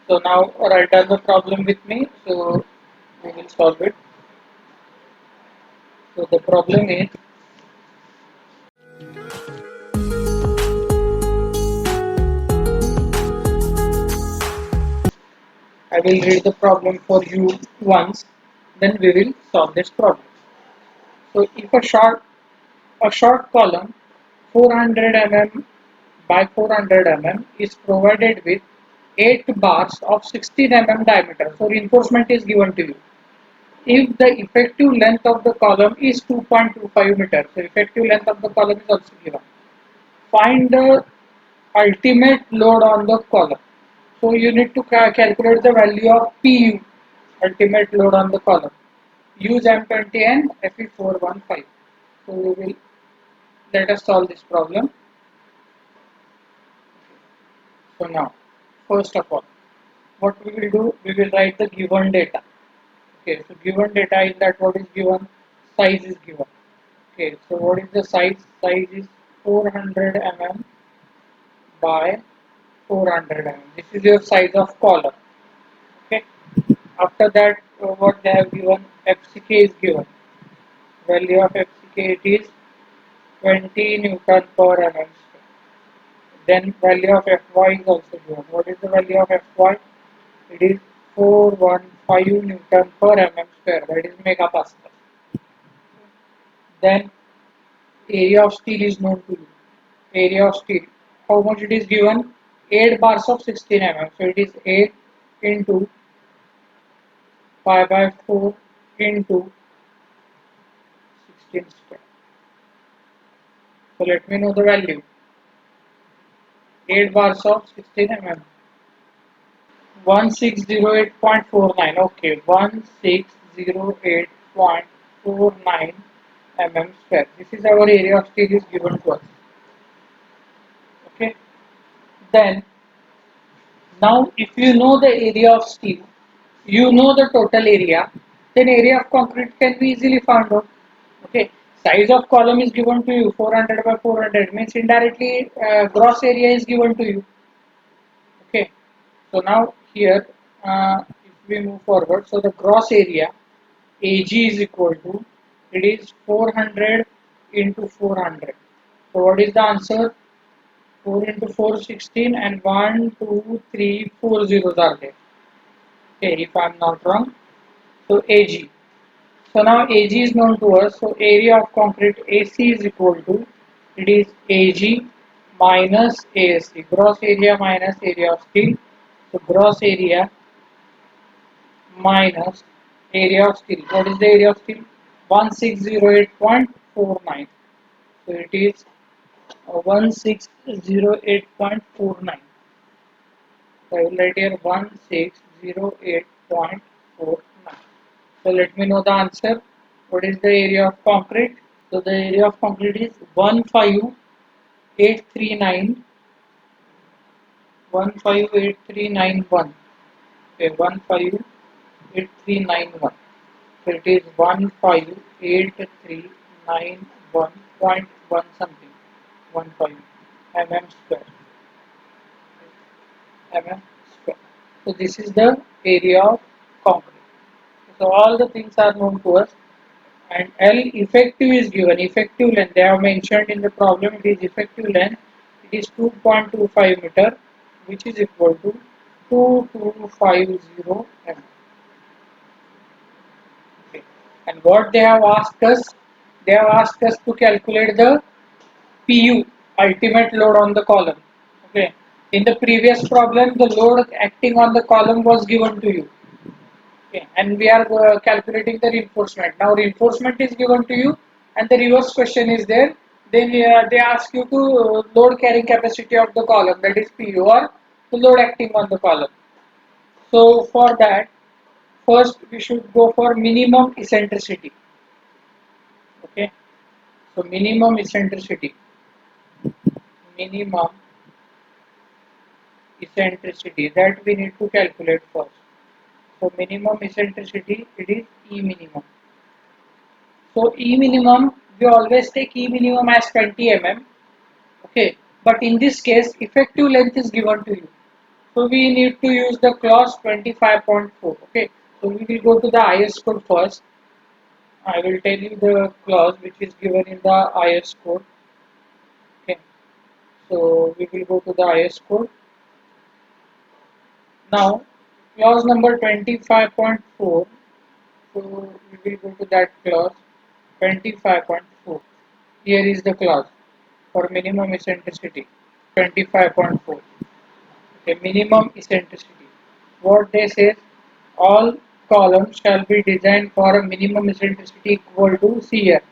A: So now write down the problem with me. So we will solve it. So the problem is, I will read the problem for you once, then we will solve this problem. So if a short column 400 mm by 400 mm is provided with 8 bars of 16 mm diameter. So reinforcement is given to you. If the effective length of the column is 2.25 meters, so effective length of the column is also given. Find the ultimate load on the column. So you need to calculate the value of PU, ultimate load on the column. Use M20 and Fe415. So we will let us solve this problem. So now, first of all, what we will do, we will write the given data. Okay, so given data is that what is given, size is given. Okay, so what is the size? Size is 400 mm by 400 mm. This is your size of column. Okay, after that, what they have given, FCK is given. Value of FCK it is 20 Newton per mm square. Then value of Fy is also given. What is the value of Fy? It is 415 Newton per mm square. That is megapascal. Then area of steel is known to you. Area of steel. How much it is given? 8 bars of 16 mm. So it is 8 into pi by 4 into 16 square. So let me know the value. 8 bars of 16 mm. 1608.49. Okay, 1608.49 mm square. This is our area of steel is given to us. Okay. Then now if you know the area of steel, you know the total area, then area of concrete can be easily found out. Okay. Size of column is given to you 400 by 400 means indirectly gross area is given to you. Okay. So now here, if we move forward, so the gross area AG is equal to, it is 400 into 400. So what is the answer? 4 into 4 16 and 1 2 3 4 zeros are there. Okay, if I am not wrong. So AG. So now AG is known to us. So area of concrete AC is equal to, it is AG minus ASC. Gross area minus area of steel. So gross area minus area of steel. What is the area of steel? 1608.49. So it is 1608.49. So I will write here 1608.49. So let me know the answer. What is the area of concrete? So the area of concrete is 15839 158,391. Okay, 158,391. So it is 158,391.1 something. 15 mm square. Mm square. So this is the area of concrete. So all the things are known to us. and L effective is given. Effective length they have mentioned in the problem. It is effective length. It is 2.25 meter, which is equal to 2250 mm. Okay. And what they have asked us? They have asked us to calculate the PU, ultimate load on the column. Okay. In the previous problem, the load acting on the column was given to you. Okay. And we are calculating the reinforcement. Now reinforcement is given to you, and the reverse question is there. Then they ask you to load carrying capacity of the column, that is PU, or the load acting on the column. So for that, first we should go for minimum eccentricity. Okay. So minimum eccentricity. Minimum eccentricity that we need to calculate first. So minimum eccentricity, it is E minimum. So E minimum, we always take E minimum as 20 mm. Okay, but in this case, effective length is given to you. So we need to use the clause 25.4. Okay, so we will go to the IS code first. I will tell you the clause which is given in the IS code. Okay, so we will go to the IS code. Now, clause number 25.4. So we will go to that clause 25.4. Here is the clause for minimum eccentricity 25.4. Okay, minimum eccentricity. What they say, all columns shall be designed for a minimum eccentricity equal to, see here,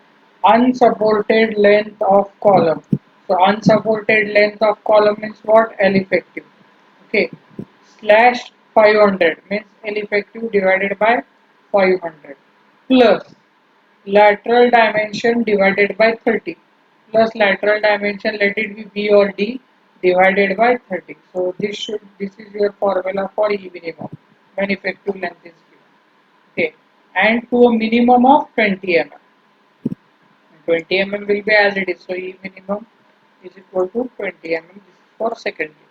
A: unsupported length of column. So unsupported length of column means what? L effective. Okay, slash 500 means L effective divided by 500 plus lateral dimension divided by 30 plus lateral dimension, let it be B or D, divided by 30. So this is your formula for E minimum when effective length is given. Okay, and to a minimum of 20 mm. 20 mm will be as it is. So E minimum is equal to 20 mm. This is for second case.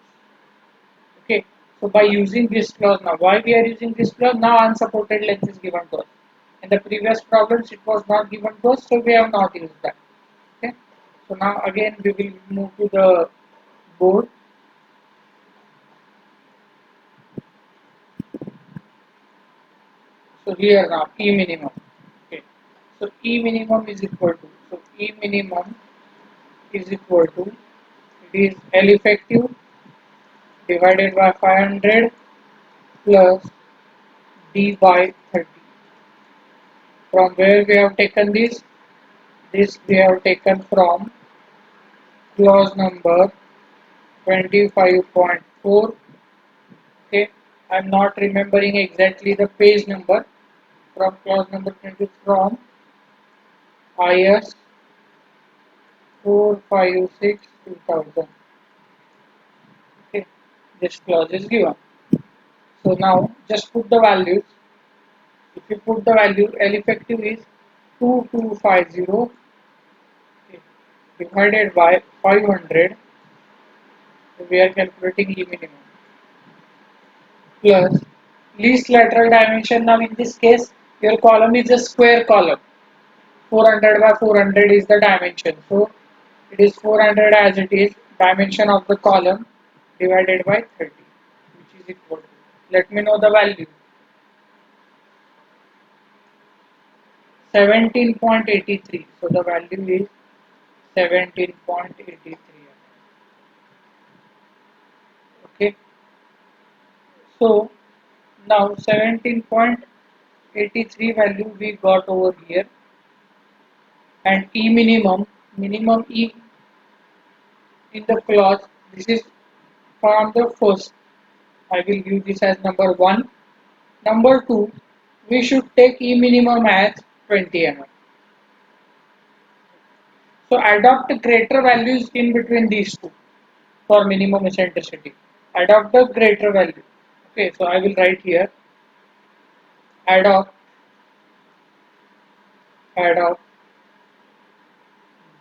A: Okay, so by using this clause, now why we are using this clause? Now unsupported length is given to us. In the previous problems it was not given to us, so we have not used that. Okay, so now again we will move to the board. So here now E minimum. Okay, so E minimum is equal to, so E minimum is equal to, it is L effective divided by 500 plus D by 30. From where we have taken this? This we have taken from clause number 25.4. Okay, I'm not remembering exactly the page number. From clause number 20, from IS 456 2000. Okay, this clause is given. So now just put the values. If you put the value, L effective is 2250, okay, divided by 500. So we are calculating E minimum plus least lateral dimension. Now in this case, your column is a square column. 400 by 400 is the dimension. So it is 400 as it is, dimension of the column divided by 30, which is equal to, let me know the value, 17.83. So the value is 17.83. Okay, so now 17.83 value we got over here, and E minimum E in the clause, this is from the first. I will give this as number 1. Number 2, we should take E minimum as 20 mm. So adopt greater values in between these two for minimum eccentricity. Adopt the greater value. Okay, so I will write here, adopt adopt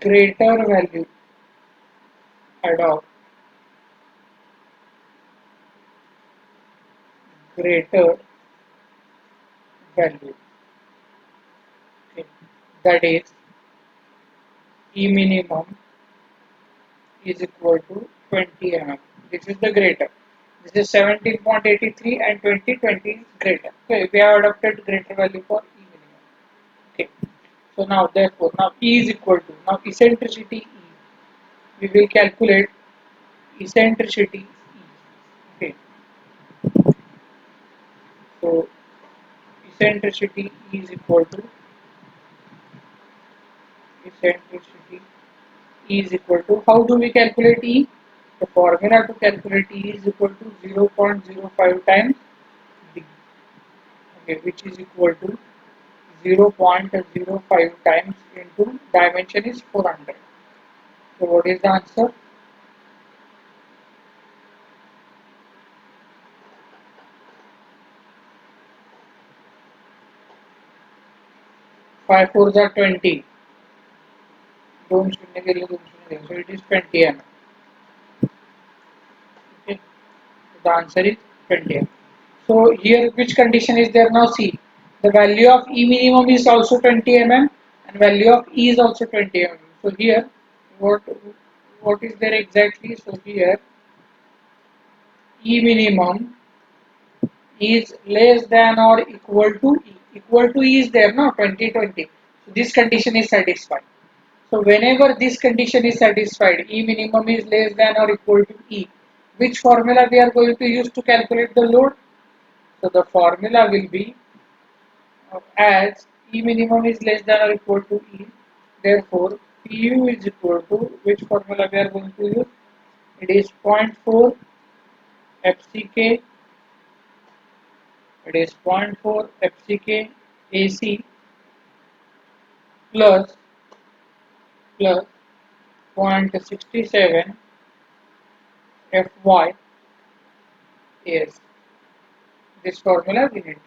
A: greater value, adopt greater value. Okay, that is E minimum is equal to 20 mm. This is the greater. This is 17.83 and 2020 is greater. Okay, we have adopted greater value for E minimum. Okay. So now therefore now E is equal to now eccentricity E. We will calculate eccentricity E. Okay. So eccentricity E is equal to eccentricity E is equal to how do we calculate E? The formula to calculate E is equal to 0.05 times D. Okay, which is equal to 0.05 times into dimension is 400. So what is the answer? 5 fours are 20. Don't so it is 20 mm. Okay. The answer is 20 mm. So here which condition is there now? See, the value of E minimum is also 20 mm and value of E is also 20 mm. So here what what is there exactly? So here E minimum is less than or equal to E. Equal to E is there now 2020. So this condition is satisfied. So whenever this condition is satisfied, E minimum is less than or equal to E. Which formula we are going to use to calculate the load? So the formula will be as E minimum is less than or equal to E. Therefore, PU is equal to which formula we are going to use? It is zero point 0.4 FCK. It is zero point 0.4 FCK AC plus 0.67 Fy AS. This formula we need to use.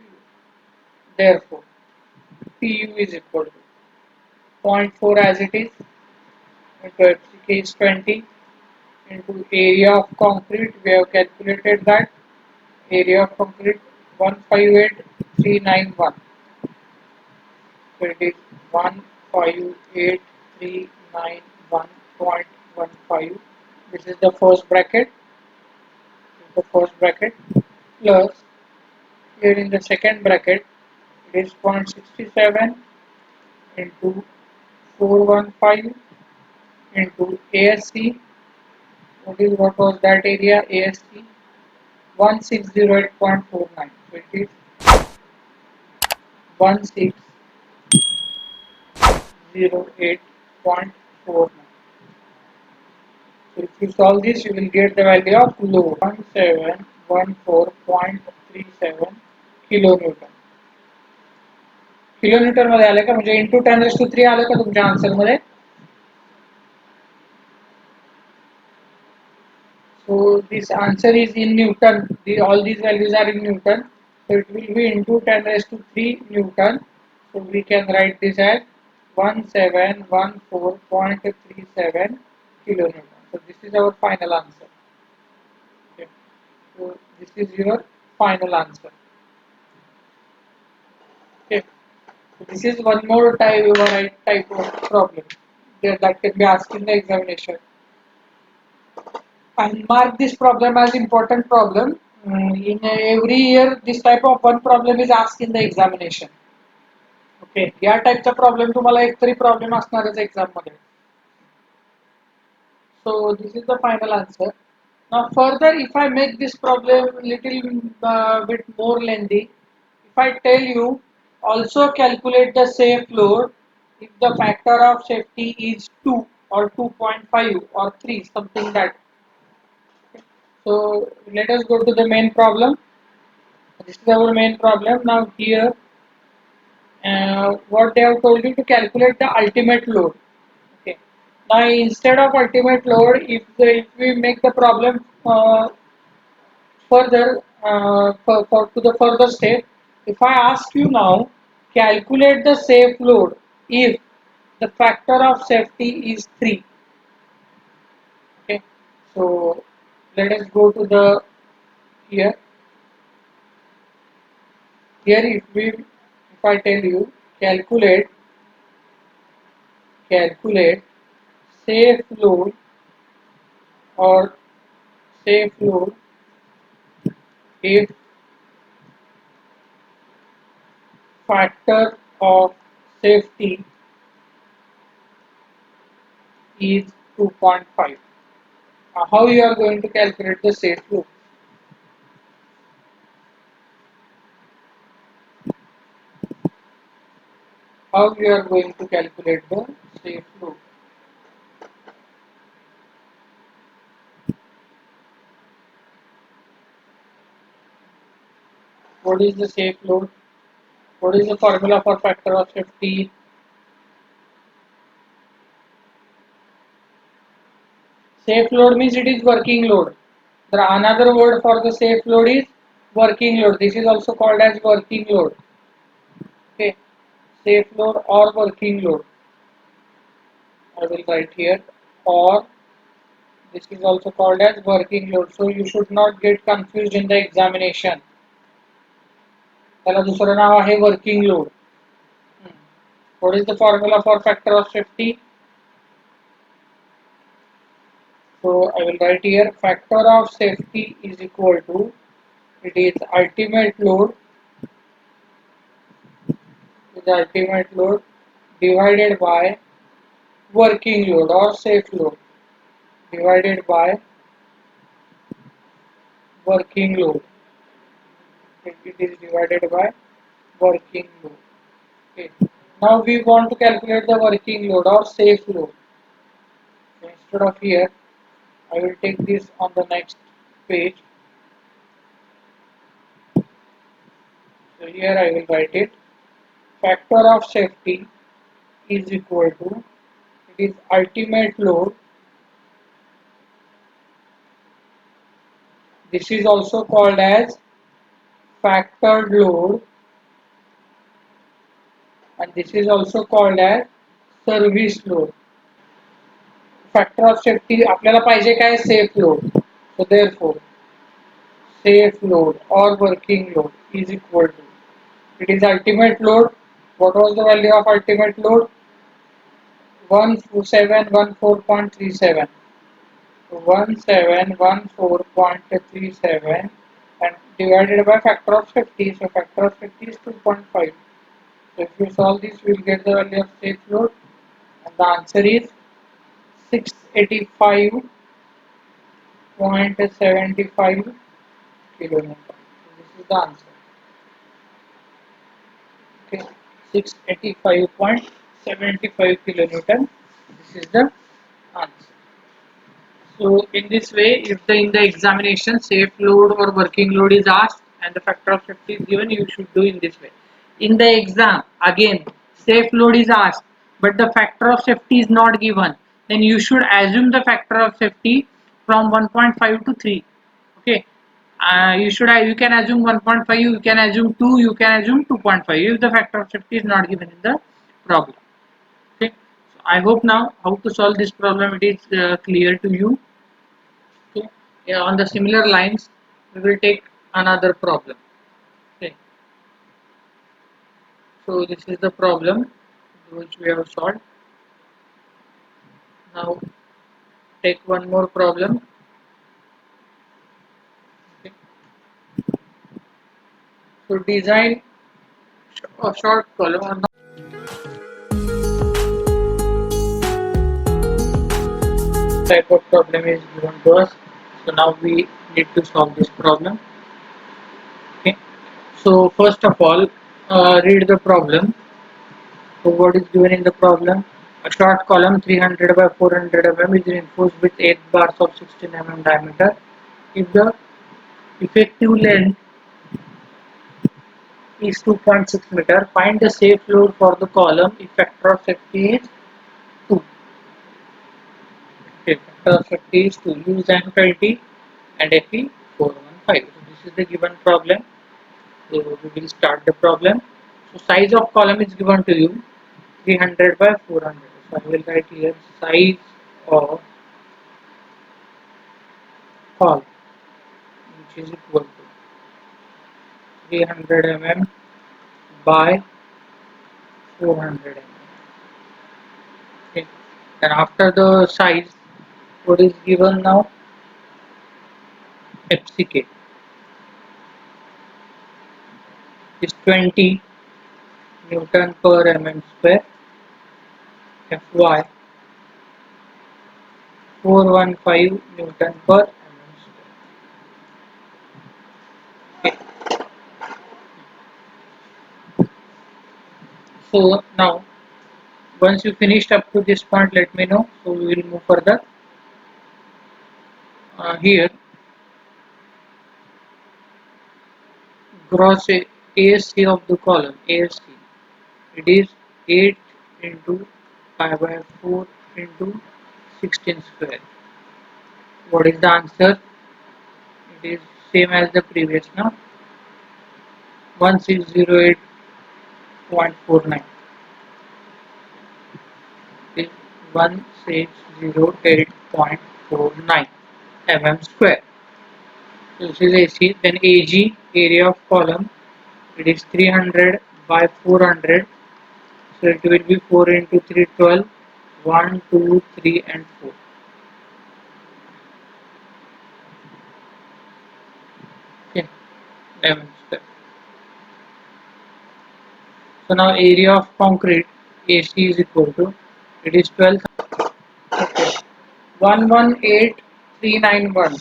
A: Therefore, PU is equal to zero point 0.4 as it is into FCK is 20 into area of concrete. We have calculated that area of concrete 158391. So it is 158391.15. This is the first bracket. Plus here in the second bracket it is 0.67 into 415 into ASC. What was that area? ASC 1608.49. So it is 1608.49. So if you solve this, you will get the value of load 1714.37 kilonewton. Kilometre मध्ये आले का म्हणजे into 10⁻³ आलं का तुमच्या answer मध्ये? So this answer is in Newton. All these values are in Newton. So it will be into 10⁻³ Newton. So we can write this as 1714.37 kilonewton. So this is our final answer. Okay. So this is your final answer. Okay. So this is one more type of problem that can be asked in the examination. And mark this problem as important problem. In every year, this type of one problem is asked in the examination. Okay, या टाइपचा problem तुम्हाला एक तरी problem असणारच exam मध्ये. So this is the final answer. Now further, if I make this problem little bit more lengthy, if I tell you also calculate the safe load if the factor of safety is 2 or 2.5 or 3, something that. So let us go to the main problem. This is our main problem. Now here what they have told you to calculate the ultimate load. Okay. Now instead of ultimate load, if we make the problem further to the further step, if I ask you now calculate the safe load if the factor of safety is 3. Okay. So let us go to the here. Here if I tell you calculate calculate safe load or safe load if factor of safety is 2.5. How you are going to calculate the safe load? How you are going to calculate the safe load? What is the safe load? What is the formula for factor of safety? Safe load means it is working load. The another word for the safe load is working load. This is also called as working load. Okay, safe load or working load. I will write here, or this is also called as working load. So you should not get confused in the examination. त्याला दुसरं नाव आहे working load. What is the formula for factor of safety? So I will write here factor of safety is equal to, it is ultimate load, divided by working load or safe load divided by working load. It is divided by working load. Okay. Now we want to calculate the working load or safe load. So instead of here, I will take this on the next page. So here I will write it. Factor of safety is equal to, it is ultimate load. This is also called as factored load, and this is also called as service load. Factor of safety आपल्याला पाहिजे काय safe load. So therefore safe load or working load is equal to, it is ultimate load. What was the value of ultimate load? 1714.37. 1714.37 and divided by factor of 50. So factor of 50 is 2.5. So if you solve this, you will get the value of safe load, and the answer is 685.75 kilometer. So this is the answer. Okay, 685.75 kilonewton. This is the answer. So in this way, if in the examination safe load or working load is asked and the factor of safety is given, you should do in this way. In the exam, again, safe load is asked, but the factor of safety is not given. Then you should assume the factor of safety from 1.5 to 3. Okay, you can assume 1.5, you can assume 2, you can assume 2.5 if the factor of safety is not given in the problem. Okay, so I hope now how to solve this problem it is clear to you. Okay, yeah, on the similar lines we will take another problem. Okay, so this is the problem which we have solved. Now take one more problem. Okay. So design a short column. Type of problem is given to us. So now we need to solve this problem. Okay. So first of all, read the problem. So what is given in the problem? A short column 300 by 400 mm is reinforced with 8 bars of 16 mm diameter. If the effective length is 2.6 meter, find the safe load for the column if factor of safety is 2. Okay, factor of safety is 2. Use NFLT and FE 415. So this is the given problem. So we will start the problem. So size of column is given to you 300 by 400. So I will write here size of column which is equal to 300 mm by 400 mm. Okay. Then after the size, what is given now? FCK is 20 Newton per mm square. Fy 415 Newton per mm square. Okay. So now once you finished up to this point, let me know. So we will move further. Here gross ASC of the column ASC, it is 8 into pi by 4 into 16 square. What is the answer? It is same as the previous now, 1608.49. It is 1608.49 mm square. So this is AC. Then AG, area of column, it is 300 by 400. So it will be 4 into 3, 12. 1, 2, 3 and 4. Okay, 11 square. So now area of concrete AC is equal to, it is 12. Okay, 118391.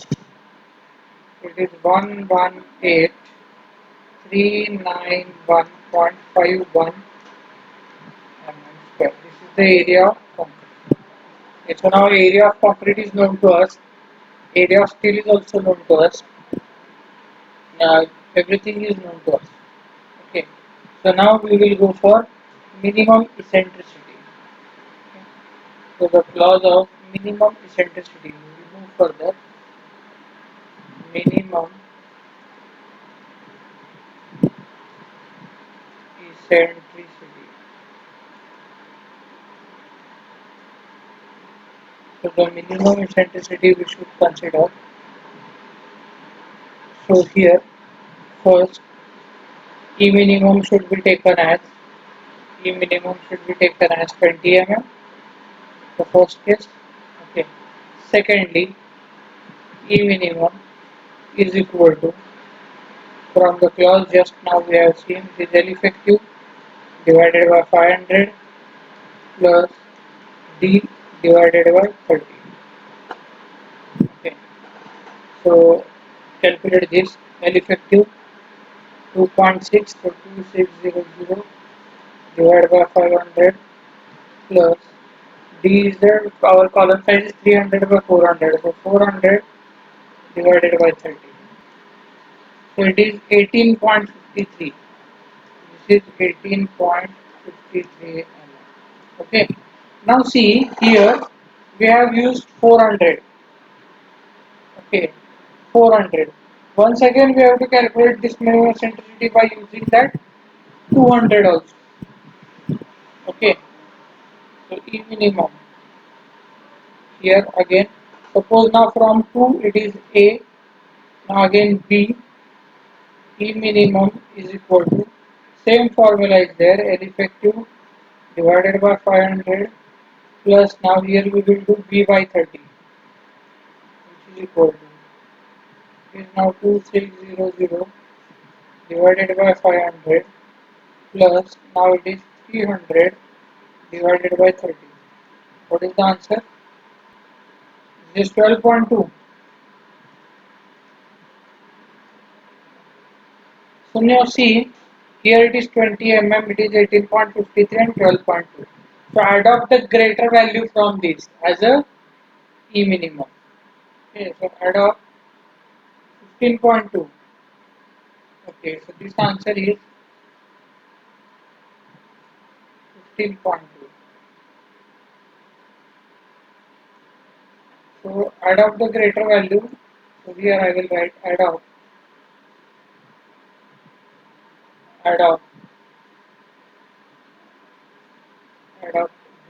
A: It is 118391.51 mm square. This is the area of concrete. Okay, so now area of concrete is known to us. Area of steel is also known to us. Everything is known to us. Okay, so now we will go for minimum eccentricity. Okay. So the clause of minimum eccentricity, we will move further. Minimum eccentricity. So the minimum eccentricity we should consider. So here first E minimum should be taken as, E minimum should be taken as 20 mm. The first case. Okay. Secondly, E minimum is equal to, from the clause just now we have seen, it is L effective divided by 500 plus D divided by 30. Okay. So calculate this. L effective 2.6, so 2600 divided by 500 plus D is there, our column size is 300 by 400, so 400 divided by 30. So it is 18.53. This is 18.53 mm. Okay. Now see here we have used 400. Okay, 400. Once again we have to calculate this minimum eccentricity by using that 200 also. Okay, so E minimum here again. Suppose now from 2 it is A. Now again B. E minimum is equal to, same formula is there, L effective divided by 500 plus, now here we will do B by 30, which is equal to, is now 2600 divided by 500 plus, now it is 300 divided by 30. What is the answer? This is 12.2. So now see, here it is 20 mm, it is 18.53 and 12.2. So adopt the greater value from this as a E minimum. Okay, so adopt 15.2. Okay, so this answer is 15.2. So adopt the greater value. So here I will write adopt adopt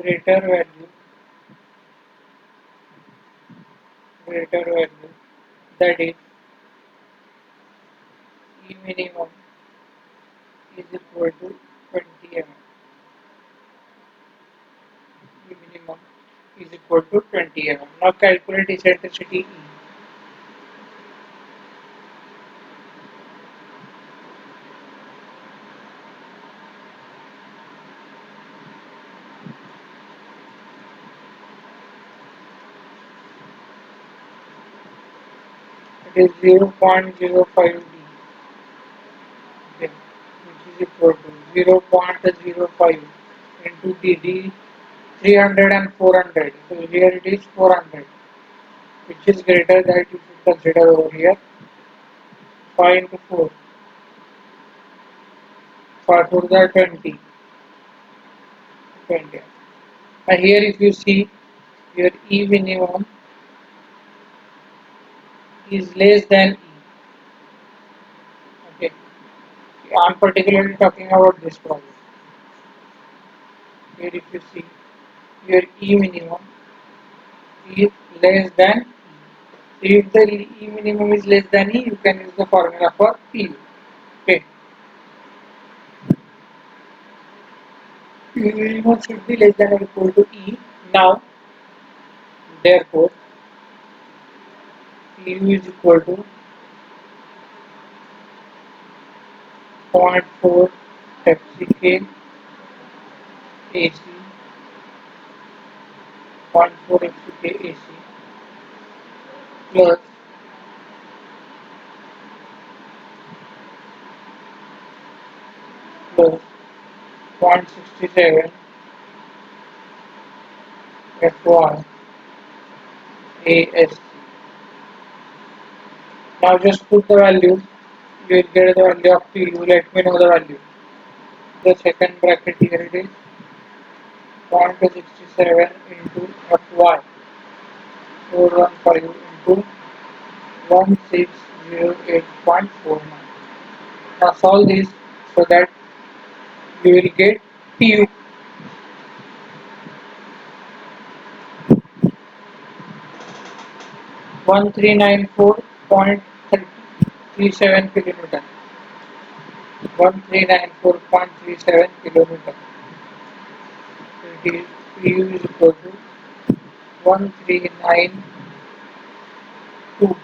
A: greater value, greater value, that is E minimum is equal to 20 mm. E minimum is equal to 20 mm. Now calculate eccentricity E. It is 0.05 D, okay, which is equal to 0.05 into D 300 and 400. So here it is 400, which is greater that you should consider over here 5 into 4. 5 4 are 20. 20. And here if you see, your E minimum is less than E. Okay, I'm particularly talking about this problem. Here if you see, your E minimum is less than E. If the E minimum is less than E, you can use the formula for P. Okay, E minimum should be less than or equal to E. Now, therefore, U is equal to 0.4 FCK AC, 0.4 FCK AC plus 0.67 FY ASC. Now just put the value, you will get the value of P. You let me know the value. The second bracket here it is 0.67 into FY 415 into 1608.49. Now solve this so that you will get PU 1394.37 kilonewton. 1394.37 kilonewton. It is PU is equal to 1392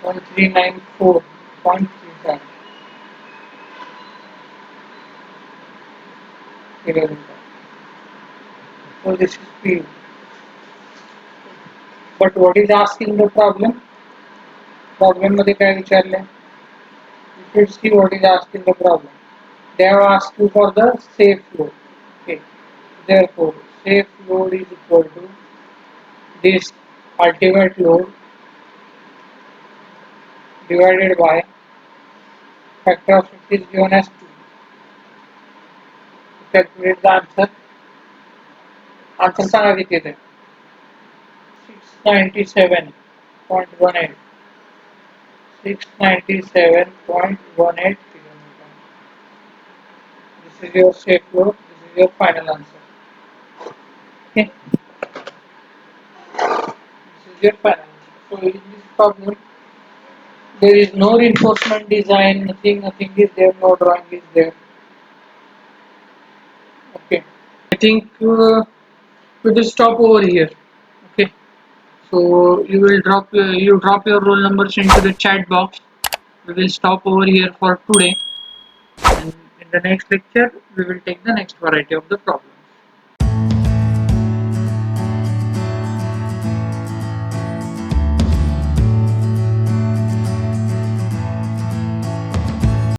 A: 1394.37 kilonewton. So this is PU. But what is asking the problem? Problem मध्ये काय विचारले? You should see what is asking the problem. They have asked you for the safe load. Okay. Therefore, safe load is equal to this ultimate load divided by factor of it is given as 2. Calculate the answer. Answer सांगा किती येते? 697.18. 697.18 kilometer. This is your safe load. This is your final answer. Okay. This is your final answer. So in this problem, there is no reinforcement design. Nothing is there. No drawing is there. Okay. I think we will stop over here. Okay. So you drop your roll numbers into the chat box. We will stop over here for today, and in the next lecture we will take the next variety of the problem.